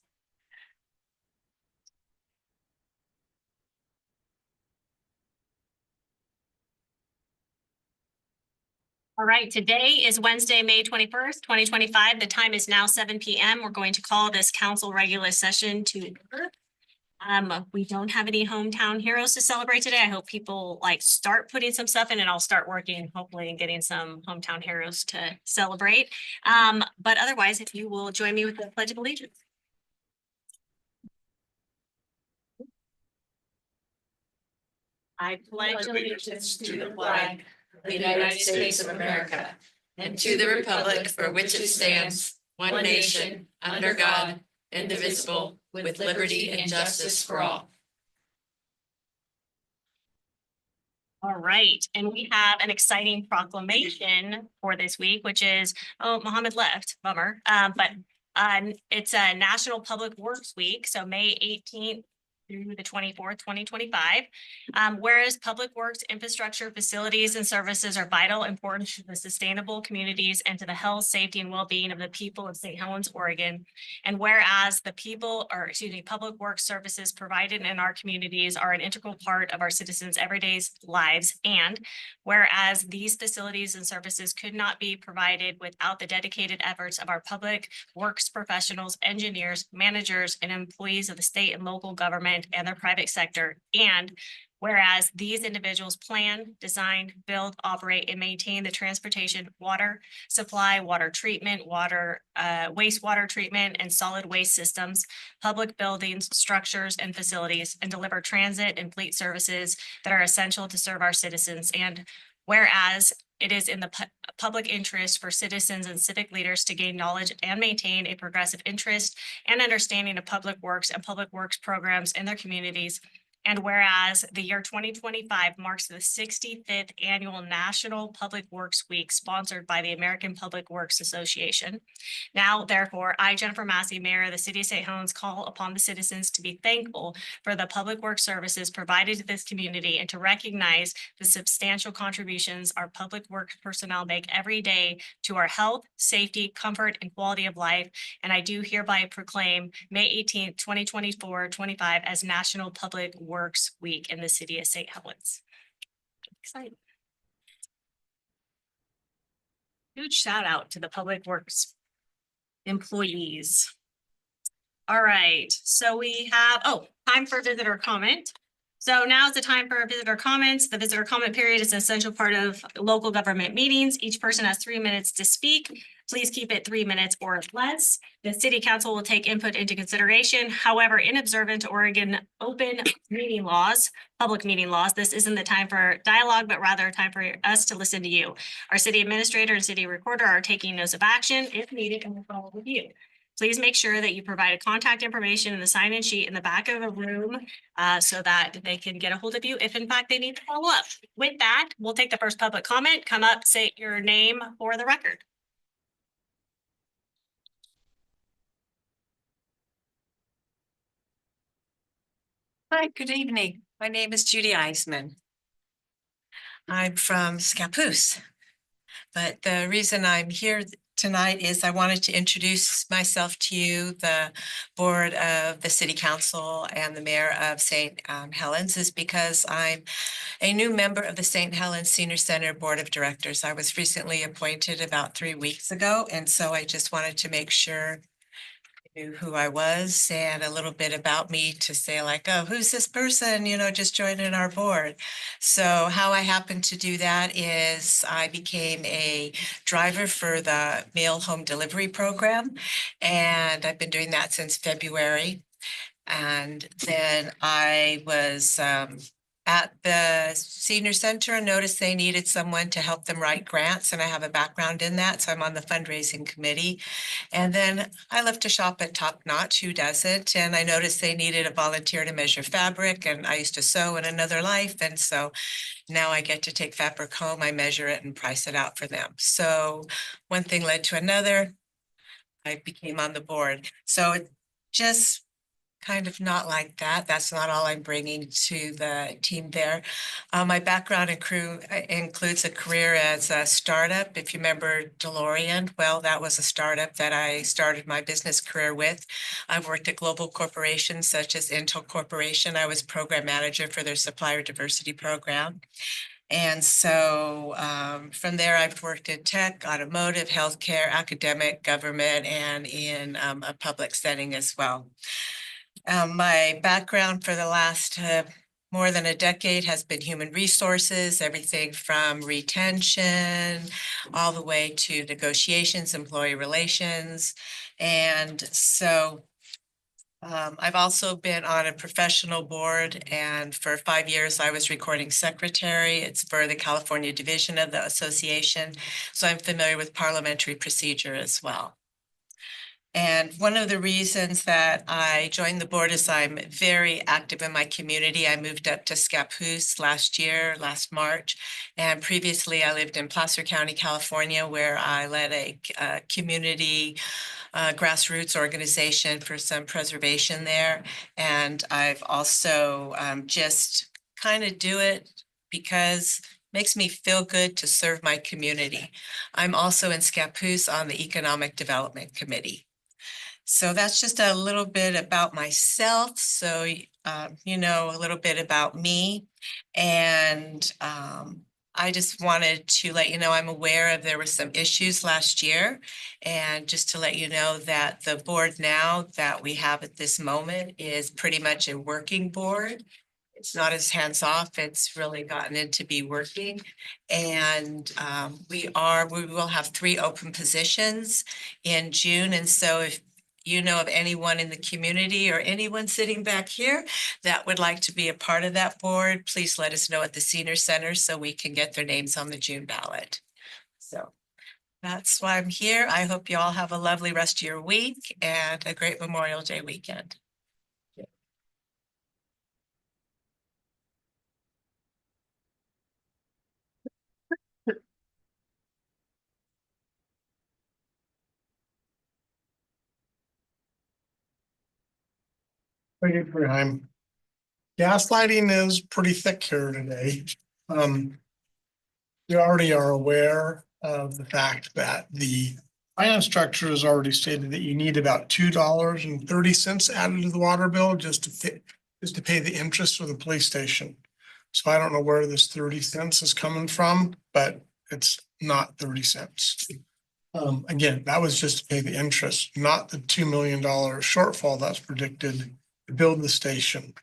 All right, today is Wednesday, May 21st, 2025. The time is now 7 p.m. We're going to call this council regular session to order. We don't have any hometown heroes to celebrate today. I hope people like start putting some stuff in and I'll start working hopefully and getting some hometown heroes to celebrate. But otherwise, if you will join me with the Pledge of Allegiance. I pledge allegiance to the flag of the United States of America, and to the republic for which it stands, one nation, under God, indivisible, with liberty and justice for all. All right, and we have an exciting proclamation for this week, which is, oh, Mohammed left, bummer. But it's a National Public Works Week, so May 18th through the 24th, 2025. Whereas public works infrastructure, facilities, and services are vital, important to the sustainable communities and to the health, safety, and well-being of the people of St. Helens, Oregon. And whereas public works services provided in our communities are an integral part of our citizens' everyday lives. And whereas these facilities and services could not be provided without the dedicated efforts of our public works professionals, engineers, managers, and employees of the state and local government and their private sector. And whereas these individuals plan, design, build, operate, and maintain the transportation, water supply, water treatment, wastewater treatment, and solid waste systems, public buildings, structures, and facilities, and deliver transit and fleet services that are essential to serve our citizens. And whereas it is in the public interest for citizens and civic leaders to gain knowledge and maintain a progressive interest and understanding of public works and public works programs in their communities. And whereas the year 2025 marks the 65th annual National Public Works Week sponsored by the American Public Works Association. Now, therefore, I, Jennifer Massey, Mayor of the City of St. Helens, call upon the citizens to be thankful for the public works services provided to this community and to recognize the substantial contributions our public works personnel make every day to our health, safety, comfort, and quality of life. And I do hereby proclaim May 18th, 2024-25 as National Public Works Week in the City of St. Helens. Exciting. Huge shout out to the public works employees. All right, so we have, time for visitor comment. So now is the time for visitor comments. The visitor comment period is an essential part of local government meetings. Each person has 3 minutes to speak. Please keep it 3 minutes or less. The city council will take input into consideration. However, in observant to Oregon open meeting laws, public meeting laws, this isn't the time for dialogue, but rather a time for us to listen to you. Our city administrator and city recorder are taking notes of action if needed and will follow with you. Please make sure that you provide a contact information in the sign-in sheet in the back of the room so that they can get a hold of you if in fact they need to follow up. With that, we'll take the first public comment. Come up, say your name for the record. Hi, good evening. My name is Judy Eisman. I'm from Scappoose, but the reason I'm here tonight is I wanted to introduce myself to you. The board of the city council and the mayor of St. Helens is because I'm a new member of the St. Helens Senior Center Board of Directors. I was recently appointed about 3 weeks ago, and so I just wanted to make sure knew who I was and a little bit about me to say like, oh, who's this person, just joining our board. So how I happened to do that is I became a driver for the mail home delivery program. And I've been doing that since February. And then I was at the senior center and noticed they needed someone to help them write grants. And I have a background in that. So I'm on the fundraising committee. And then I left to shop at Top Notch, who doesn't? And I noticed they needed a volunteer to measure fabric. And I used to sew in another life. And so now I get to take fabric home, I measure it and price it out for them. So one thing led to another. I became on the board. So it just kind of not like that. That's not all I'm bringing to the team there. My background and crew includes a career as a startup. If you remember DeLorean, well, that was a startup that I started my business career with. I've worked at global corporations such as Intel Corporation. I was program manager for their supplier diversity program. And so from there, I've worked in tech, automotive, healthcare, academic, government, and in a public setting as well. My background for the last more than a decade has been human resources, everything from retention all the way to negotiations, employee relations. And so I've also been on a professional board, and for 5 years I was recording secretary. It's for the California division of the association. So I'm familiar with parliamentary procedure as well. And one of the reasons that I joined the board is I'm very active in my community. I moved up to Scappoose last March. And previously I lived in Placer County, California, where I led a community grassroots organization for some preservation there. And I've also just kind of do it because it makes me feel good to serve my community. I'm also in Scappoose on the Economic Development Committee. So that's just a little bit about myself. So, you know, a little bit about me. And I just wanted to let you know, I'm aware of there were some issues last year. And just to let you know that the board now that we have at this moment is pretty much a working board. It's not as hands-off, it's really gotten into be working. And we will have 3 open positions in June. And so if you know of anyone in the community or anyone sitting back here that would like to be a part of that board, please let us know at the senior center so we can get their names on the June ballot. So that's why I'm here. I hope you all have a lovely rest of your week and a great Memorial Day weekend. Thank you for your time. Gaslighting is pretty thick here today. We already are aware of the fact that the finance structure has already stated that you need about $2.30 added to the water bill just to pay the interest for the police station. So I don't know where this 30 cents is coming from, but it's not 30 cents. Again, that was just to pay the interest, not the $2 million shortfall that's predicted to build the station.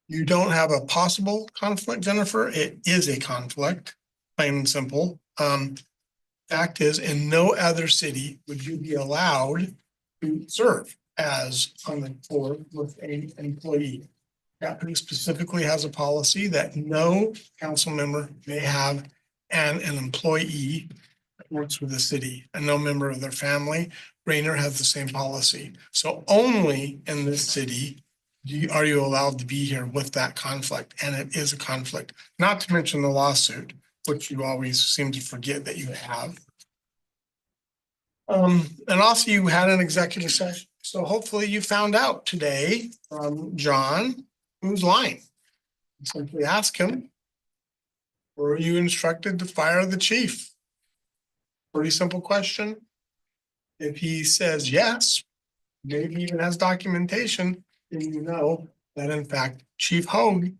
You don't have a possible conflict, Jennifer. It is a conflict, plain and simple. Fact is, in no other city would you be allowed to serve as on the board with an employee. Scappoose specifically has a policy that no council member may have an employee that works with the city and no member of their family. Rainier has the same policy. So only in this city are you allowed to be here with that conflict, and it is a conflict, not to mention the lawsuit, which you always seem to forget that you have. And also you had an executive session. So hopefully you found out today from John who's lying. Simply ask him, were you instructed to fire the chief? Pretty simple question. If he says yes, maybe even has documentation, then you know that in fact Chief Hogue,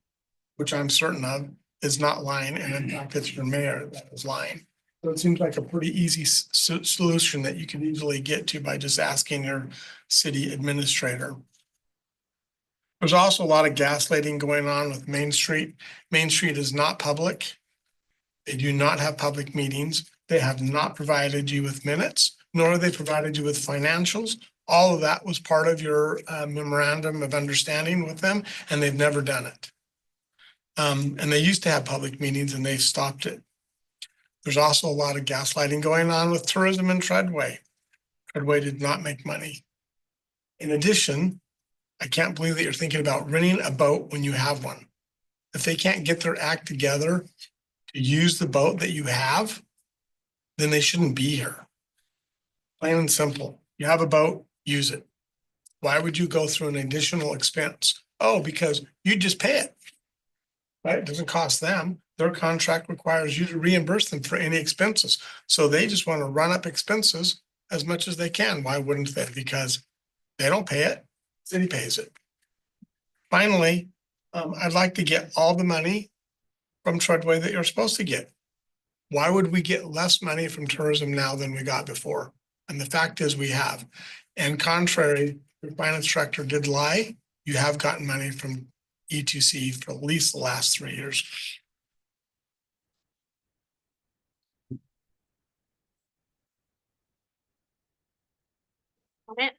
which I'm certain of, is not lying, and in fact it's your mayor that is lying. So it seems like a pretty easy solution that you can easily get to by just asking your city administrator. There's also a lot of gaslighting going on with Main Street. Main Street is not public. They do not have public meetings. They have not provided you with minutes, nor have they provided you with financials. All of that was part of your memorandum of understanding with them, and they've never done it. And they used to have public meetings and they've stopped it. There's also a lot of gaslighting going on with tourism in Treadway. Treadway did not make money. In addition, I can't believe that you're thinking about renting a boat when you have one. If they can't get their act together to use the boat that you have, then they shouldn't be here. Plain and simple. You have a boat, use it. Why would you go through an additional expense? Oh, because you just pay it. Right? It doesn't cost them. Their contract requires you to reimburse them for any expenses. So they just want to run up expenses as much as they can. Why wouldn't they? Because they don't pay it, city pays it. Finally, I'd like to get all the money from Treadway that you're supposed to get. Why would we get less money from tourism now than we got before? And the fact is we have. And contrary, your finance director did lie. You have gotten money from E2C for at least the last 3 years. Comment?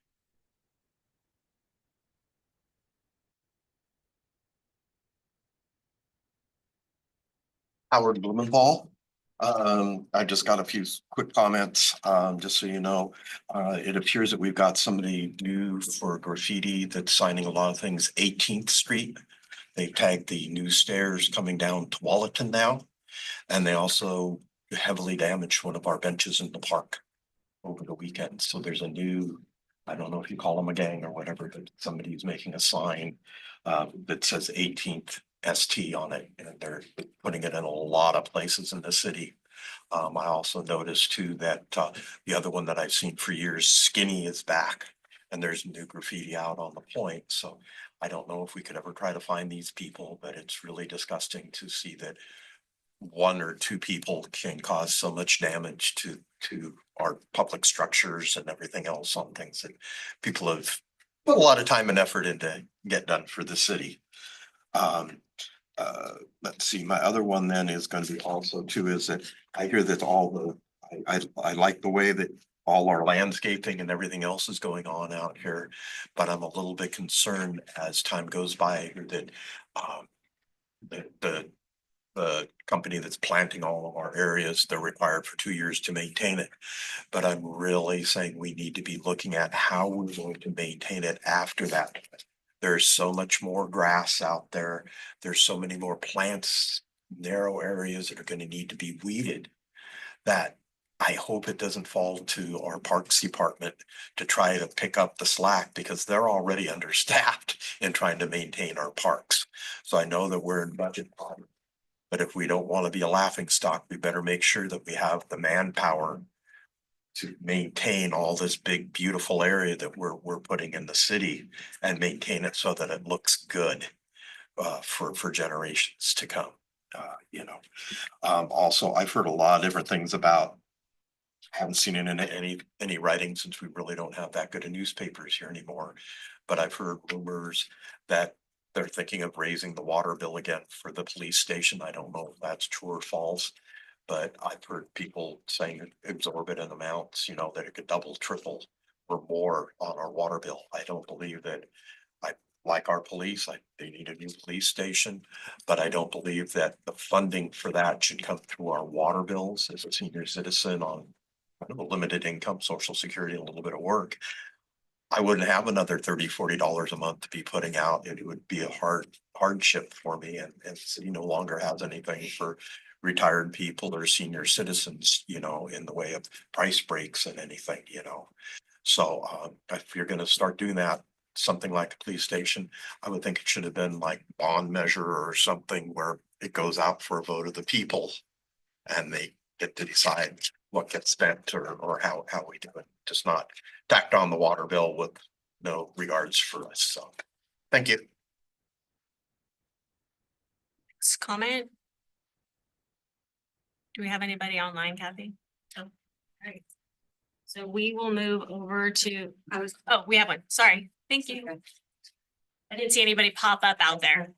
Howard Blumenthal. I just got a few quick comments, just so you know. It appears that we've got somebody new for graffiti that's signing a lot of things, 18th Street. They tagged the new stairs coming down to Tualatin now. And they also heavily damaged one of our benches in the park over the weekend. So there's a new, I don't know if you call them a gang or whatever, but somebody who's making a sign that says 18th ST on it, and they're putting it in a lot of places in the city. I also noticed too that the other one that I've seen for years, Skinny, is back, and there's new graffiti out on the point. So I don't know if we could ever try to find these people, but it's really disgusting to see that one or two people can cause so much damage to our public structures and everything else on things that people have put a lot of time and effort into get done for the city. Let's see, my other one then is going to be also too, is that I hear that all the, I like the way that all our landscaping and everything else is going on out here, but I'm a little bit concerned as time goes by. I hear that the company that's planting all of our areas, they're required for 2 years to maintain it. But I'm really saying we need to be looking at how we're going to maintain it after that. There's so much more grass out there. There's so many more plants, narrow areas that are going to need to be weeded, that I hope it doesn't fall to our Parks Department to try to pick up the slack, because they're already understaffed in trying to maintain our parks. So I know that we're in budget problem, but if we don't want to be a laughing stock, we better make sure that we have the manpower to maintain all this big, beautiful area that we're putting in the city, and maintain it so that it looks good for generations to come. Also, I've heard a lot of different things about, haven't seen it in any writing since we really don't have that good of newspapers here anymore. But I've heard rumors that they're thinking of raising the water bill again for the police station. I don't know if that's true or false, but I've heard people saying exorbitant amounts, that it could double, triple or more on our water bill. I don't believe that. I like our police, they need a new police station, but I don't believe that the funding for that should come through our water bills as a senior citizen on kind of a limited income, Social Security, and a little bit of work. I wouldn't have another $30, $40 a month to be putting out. It would be a hardship for me, and the city no longer has anything for retired people or senior citizens, in the way of price breaks and anything, So if you're gonna start doing that, something like a police station, I would think it should have been like bond measure or something where it goes out for a vote of the people and they get to decide what gets spent or how we do it. Just not tacked on the water bill with no regards for us. So thank you. Next comment? Do we have anybody online, Kathy? Oh, all right. So we will move over to, we have one. Sorry. Thank you. I didn't see anybody pop up out there.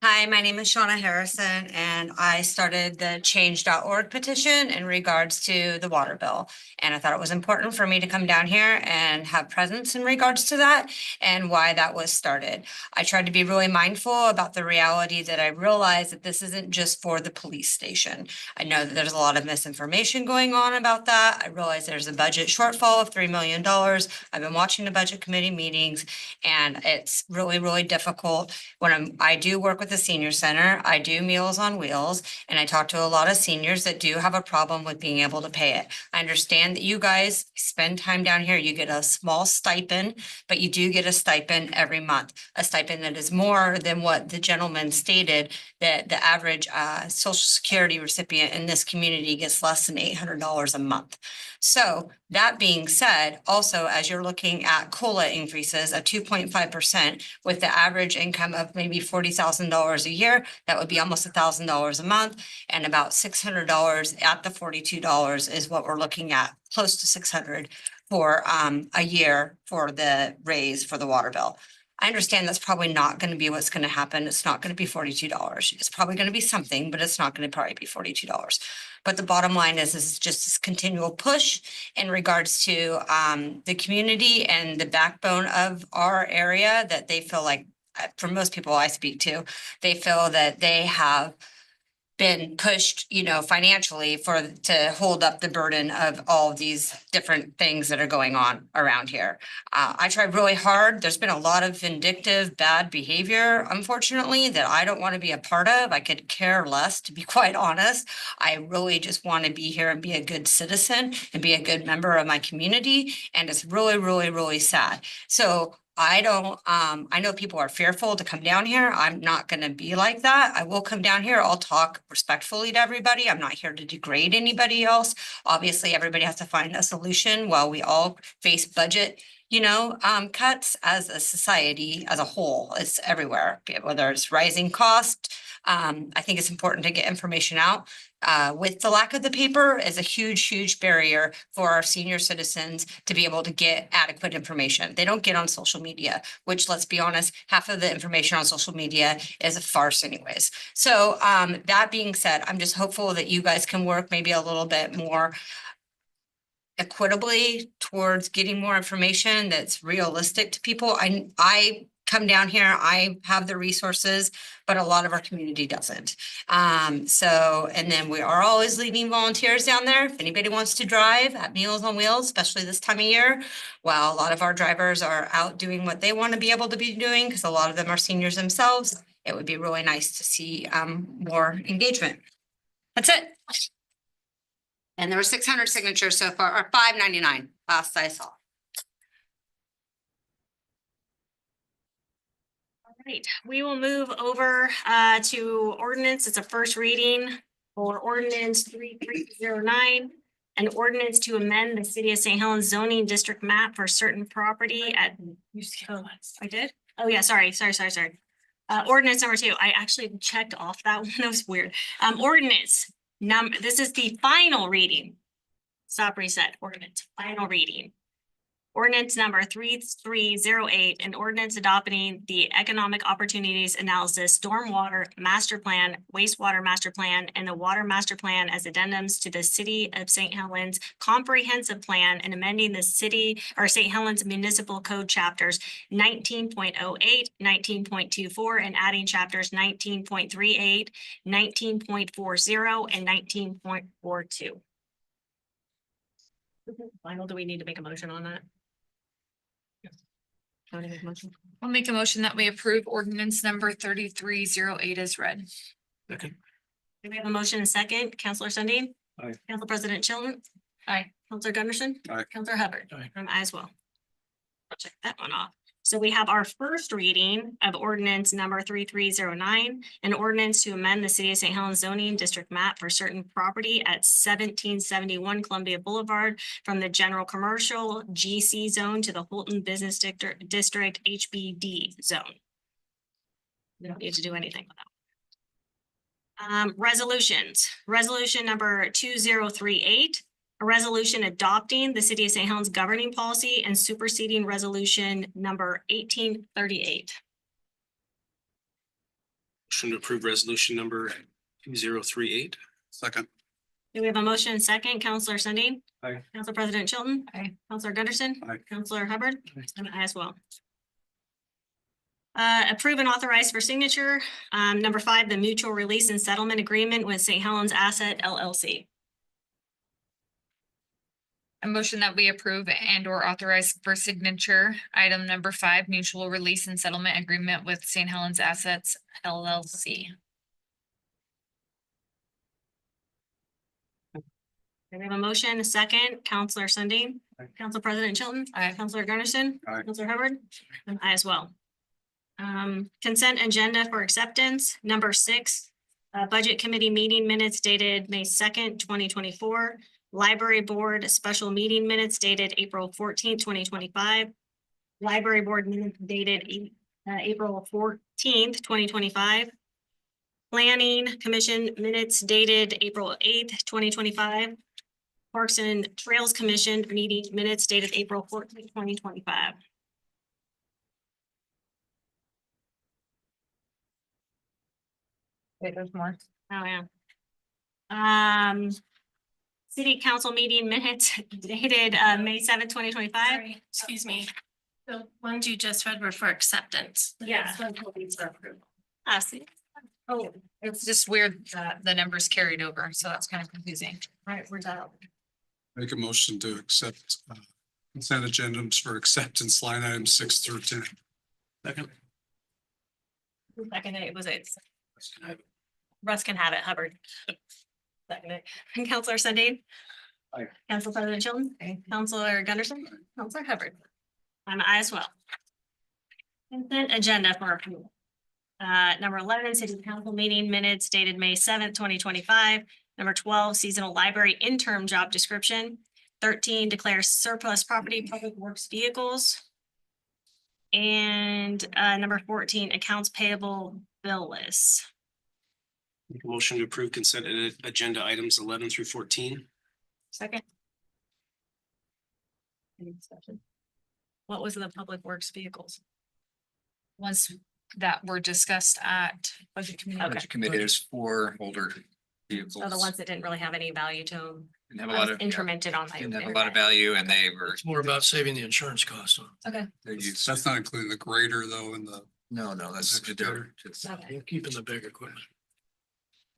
Hi, my name is Shauna Harrison, and I started the change.org petition in regards to the water bill. And I thought it was important for me to come down here and have presence in regards to that and why that was started. I tried to be really mindful about the reality that I realized that this isn't just for the police station. I know that there's a lot of misinformation going on about that. I realize there's a budget shortfall of $3 million. I've been watching the budget committee meetings, and it's really, really difficult when I do work with the the senior center, I do Meals on Wheels, and I talk to a lot of seniors that do have a problem with being able to pay it. I understand that you guys spend time down here, you get a small stipend, but you do get a stipend every month. A stipend that is more than what the gentleman stated, that the average social security recipient in this community gets less than $800 a month. So that being said, also, as you're looking at COLA increases of 2.5% with the average income of maybe $40,000 a year, that would be almost $1,000 a month, and about $600 at the $42 is what we're looking at, close to 600 for a year for the raise for the water bill. I understand that's probably not going to be what's going to happen. It's not going to be $42. It's probably going to be something, but it's not going to probably be $42. But the bottom line is just this continual push in regards to the community and the backbone of our area, that they feel like, for most people I speak to, they feel that they have been pushed, financially to hold up the burden of all of these different things that are going on around here. I tried really hard. There's been a lot of vindictive, bad behavior, unfortunately, that I don't want to be a part of. I could care less, to be quite honest. I really just want to be here and be a good citizen and be a good member of my community. And it's really, really, really sad. So I know people are fearful to come down here. I'm not gonna be like that. I will come down here. I'll talk respectfully to everybody. I'm not here to degrade anybody else. Obviously, everybody has to find a solution while we all face budget, cuts as a society as a whole. It's everywhere, whether it's rising cost. I think it's important to get information out. With the lack of the paper is a huge, huge barrier for our senior citizens to be able to get adequate information. They don't get on social media, which, let's be honest, half of the information on social media is a farce anyways. So that being said, I'm just hopeful that you guys can work maybe a little bit more equitably towards getting more information that's realistic to people. I come down here, I have the resources, but a lot of our community doesn't. And then we are always leaving volunteers down there. If anybody wants to drive at Meals on Wheels, especially this time of year, well, a lot of our drivers are out doing what they want to be able to be doing, because a lot of them are seniors themselves. It would be really nice to see more engagement. That's it. And there were 600 signatures so far, or 599 last I saw. Right, we will move over to ordinance. It's a first reading for ordinance 3309. An ordinance to amend the city of St. Helens zoning district map for certain property at. I did? Oh, yeah, sorry. Ordinance number 2. I actually checked off that one. That was weird. Ordinance number, this is the final reading. Stop, reset, ordinance, final reading. Ordinance number 3308, an ordinance adopting the economic opportunities analysis, stormwater master plan, wastewater master plan, and the water master plan as addendums to the city of St. Helens comprehensive plan, and amending the city or St. Helens municipal code chapters 19.08, 19.24, and adding chapters 19.38, 19.40, and 19.42. Final, do we need to make a motion on that? I'll make a motion that we approve ordinance number 3308 as read. Do we have a motion and second? Counselor Sundin? Aye. Council President Chilton? Aye. Counselor Gunderson? Aye. Counselor Hubbard? Aye. I as well. I'll check that one off. So we have our first reading of ordinance number 3309, an ordinance to amend the city of St. Helens zoning district map for certain property at 1771 Columbia Boulevard from the general commercial GC zone to the Holton Business District HBD zone. We don't need to do anything with that. Resolutions, resolution number 2038. A resolution adopting the city of St. Helens governing policy and superseding resolution number 1838. Motion to approve resolution number 2038. Second. Do we have a motion and second? Counselor Sundin? Aye. Council President Chilton? Aye. Counselor Gunderson? Aye. Counselor Hubbard? Aye. And I as well. Approve and authorize for signature. Number 5, the mutual release and settlement agreement with St. Helens Asset LLC. A motion that we approve and or authorize for signature, item number 5, mutual release and settlement agreement with St. Helens Assets LLC. We have a motion, a second, Counselor Sundin, Council President Chilton. Aye. Counselor Gunderson. Aye. Counselor Hubbard. And I as well. Consent agenda for acceptance, number 6, Budget Committee meeting minutes dated May 2nd, 2024. Library Board special meeting minutes dated April 14th, 2025. Library Board minutes dated April 14th, 2025. Planning Commission minutes dated April 8th, 2025. Parks and Trails Commission meeting minutes dated April 14th, 2025. Wait, there's more. Oh, yeah. City Council meeting minutes dated May 7th, 2025. Sorry, excuse me. The ones you just read were for acceptance. Yeah. This one will be for approval. See. Oh, it's just weird that the numbers carried over, so that's kind of confusing. Right, where's that? Make a motion to accept consent agendas for acceptance, line items 6 through 10. Second. Who seconded it? Was it? Russ can have it, Hubbard. Seconded. Counselor Sundin. Aye. Council President Chilton. Counselor Gunderson. Counselor Hubbard. I'm I as well. Consent agenda for approval. Number 11, City Council meeting minutes dated May 7th, 2025. Number 12, seasonal library interim job description. 13, declare surplus property, public works vehicles. And number 14, accounts payable bill list. Make a motion to approve consent agenda items 11 through 14. Second. Any discussion? What was the public works vehicles? Ones that were discussed at Budget Committee. Okay. Budget committee, there's 4 older vehicles. So the ones that didn't really have any value to them. Didn't have a lot of, Incremented on my. didn't have a lot of value, and they were, It's more about saving the insurance cost on it. Okay. they're used. That's not including the grader though in the. No, that's different. It's- Okay. We're keeping the big equipment.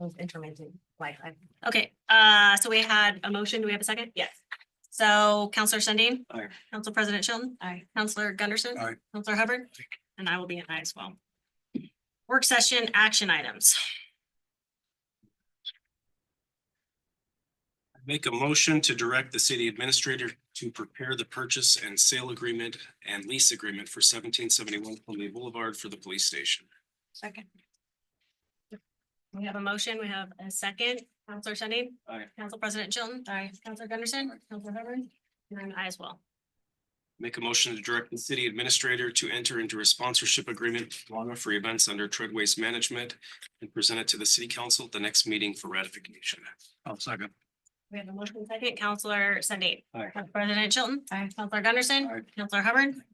Those intermittent Wi-Fi. Okay, so we had a motion. Do we have a second? Yes. So Counselor Sundin. Aye. Council President Chilton. Aye. Counselor Gunderson. Aye. Counselor Hubbard. And I will be an aye as well. Work session action items. Make a motion to direct the city administrator to prepare the purchase and sale agreement and lease agreement for 1771 Columbia Boulevard for the police station. Second. We have a motion. We have a second. Counselor Sundin. Aye. Council President Chilton. Aye. Counselor Gunderson. Counselor Hubbard. And I'm aye as well. Make a motion to direct the city administrator to enter into a sponsorship agreement with Lana for events under Tread Waste Management and present it to the city council at the next meeting for ratification. I'll second. We have a motion second. Counselor Sundin. Aye. Council President Chilton. Aye. Counselor Gunderson. Aye. Counselor Hubbard. And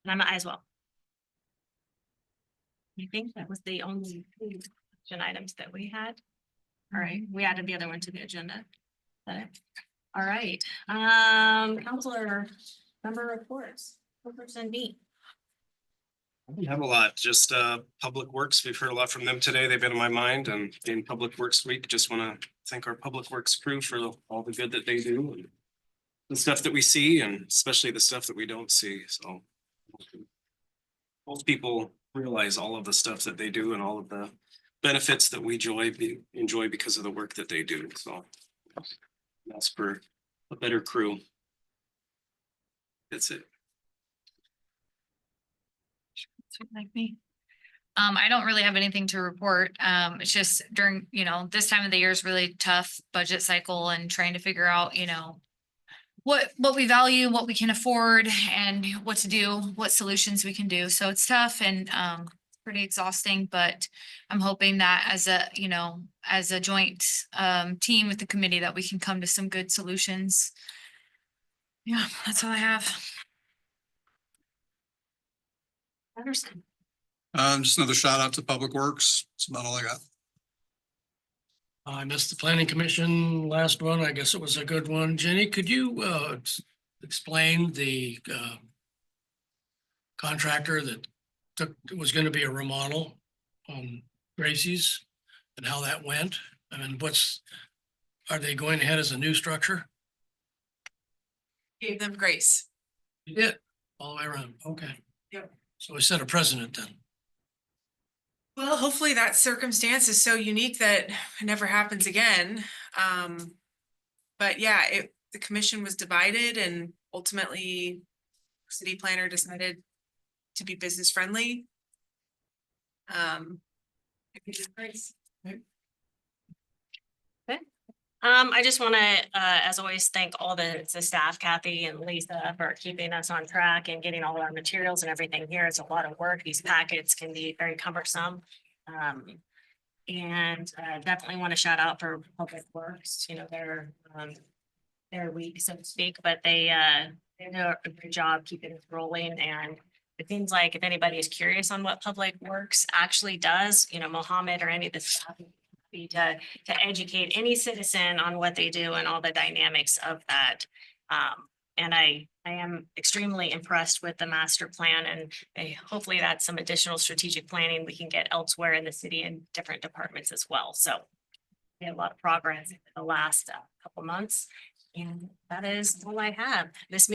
I'm an aye as well. I think that was the only action items that we had. All right, we added the other one to the agenda. All right, Counselor member reports. Person B. We have a lot, just Public Works. We've heard a lot from them today. They've been on my mind, and in Public Works Week, just want to thank our Public Works crew for all the good that they do. And the stuff that we see, and especially the stuff that we don't see, so. Most people realize all of the stuff that they do and all of the benefits that we enjoy because of the work that they do, so. That's for a better crew. That's it. Like me. I don't really have anything to report. It's just during, this time of the year is really tough budget cycle and trying to figure out, what we value, what we can afford and what to do, what solutions we can do. So it's tough and, pretty exhausting, but I'm hoping that as a joint, team with the committee that we can come to some good solutions. Yeah, that's all I have. Anderson. Just another shout out to Public Works. That's about all I got. I missed the planning commission last one. I guess it was a good one. Jenny, could you explain the contractor that was going to be a remodel on Gracie's and how that went? I mean, are they going ahead as a new structure? Gave them grace. You did, all the way around, okay. Yep. So we set a precedent then. Well, hopefully that circumstance is so unique that it never happens again. But yeah, the commission was divided and ultimately city planner decided to be business friendly. If you did grace. I just want to, as always, thank all the staff, Kathy and Lisa, for keeping us on track and getting all our materials and everything here. It's a lot of work. These packets can be very cumbersome. And definitely want to shout out for Public Works, you know, they're weak, so to speak, but they do a good job keeping it rolling. And it seems like if anybody is curious on what Public Works actually does, you know, Mohammed or any of the staff be to educate any citizen on what they do and all the dynamics of that. And I am extremely impressed with the master plan, and hopefully that's some additional strategic planning we can get elsewhere in the city and different departments as well. So we had a lot of progress in the last couple months, and that is all I have. This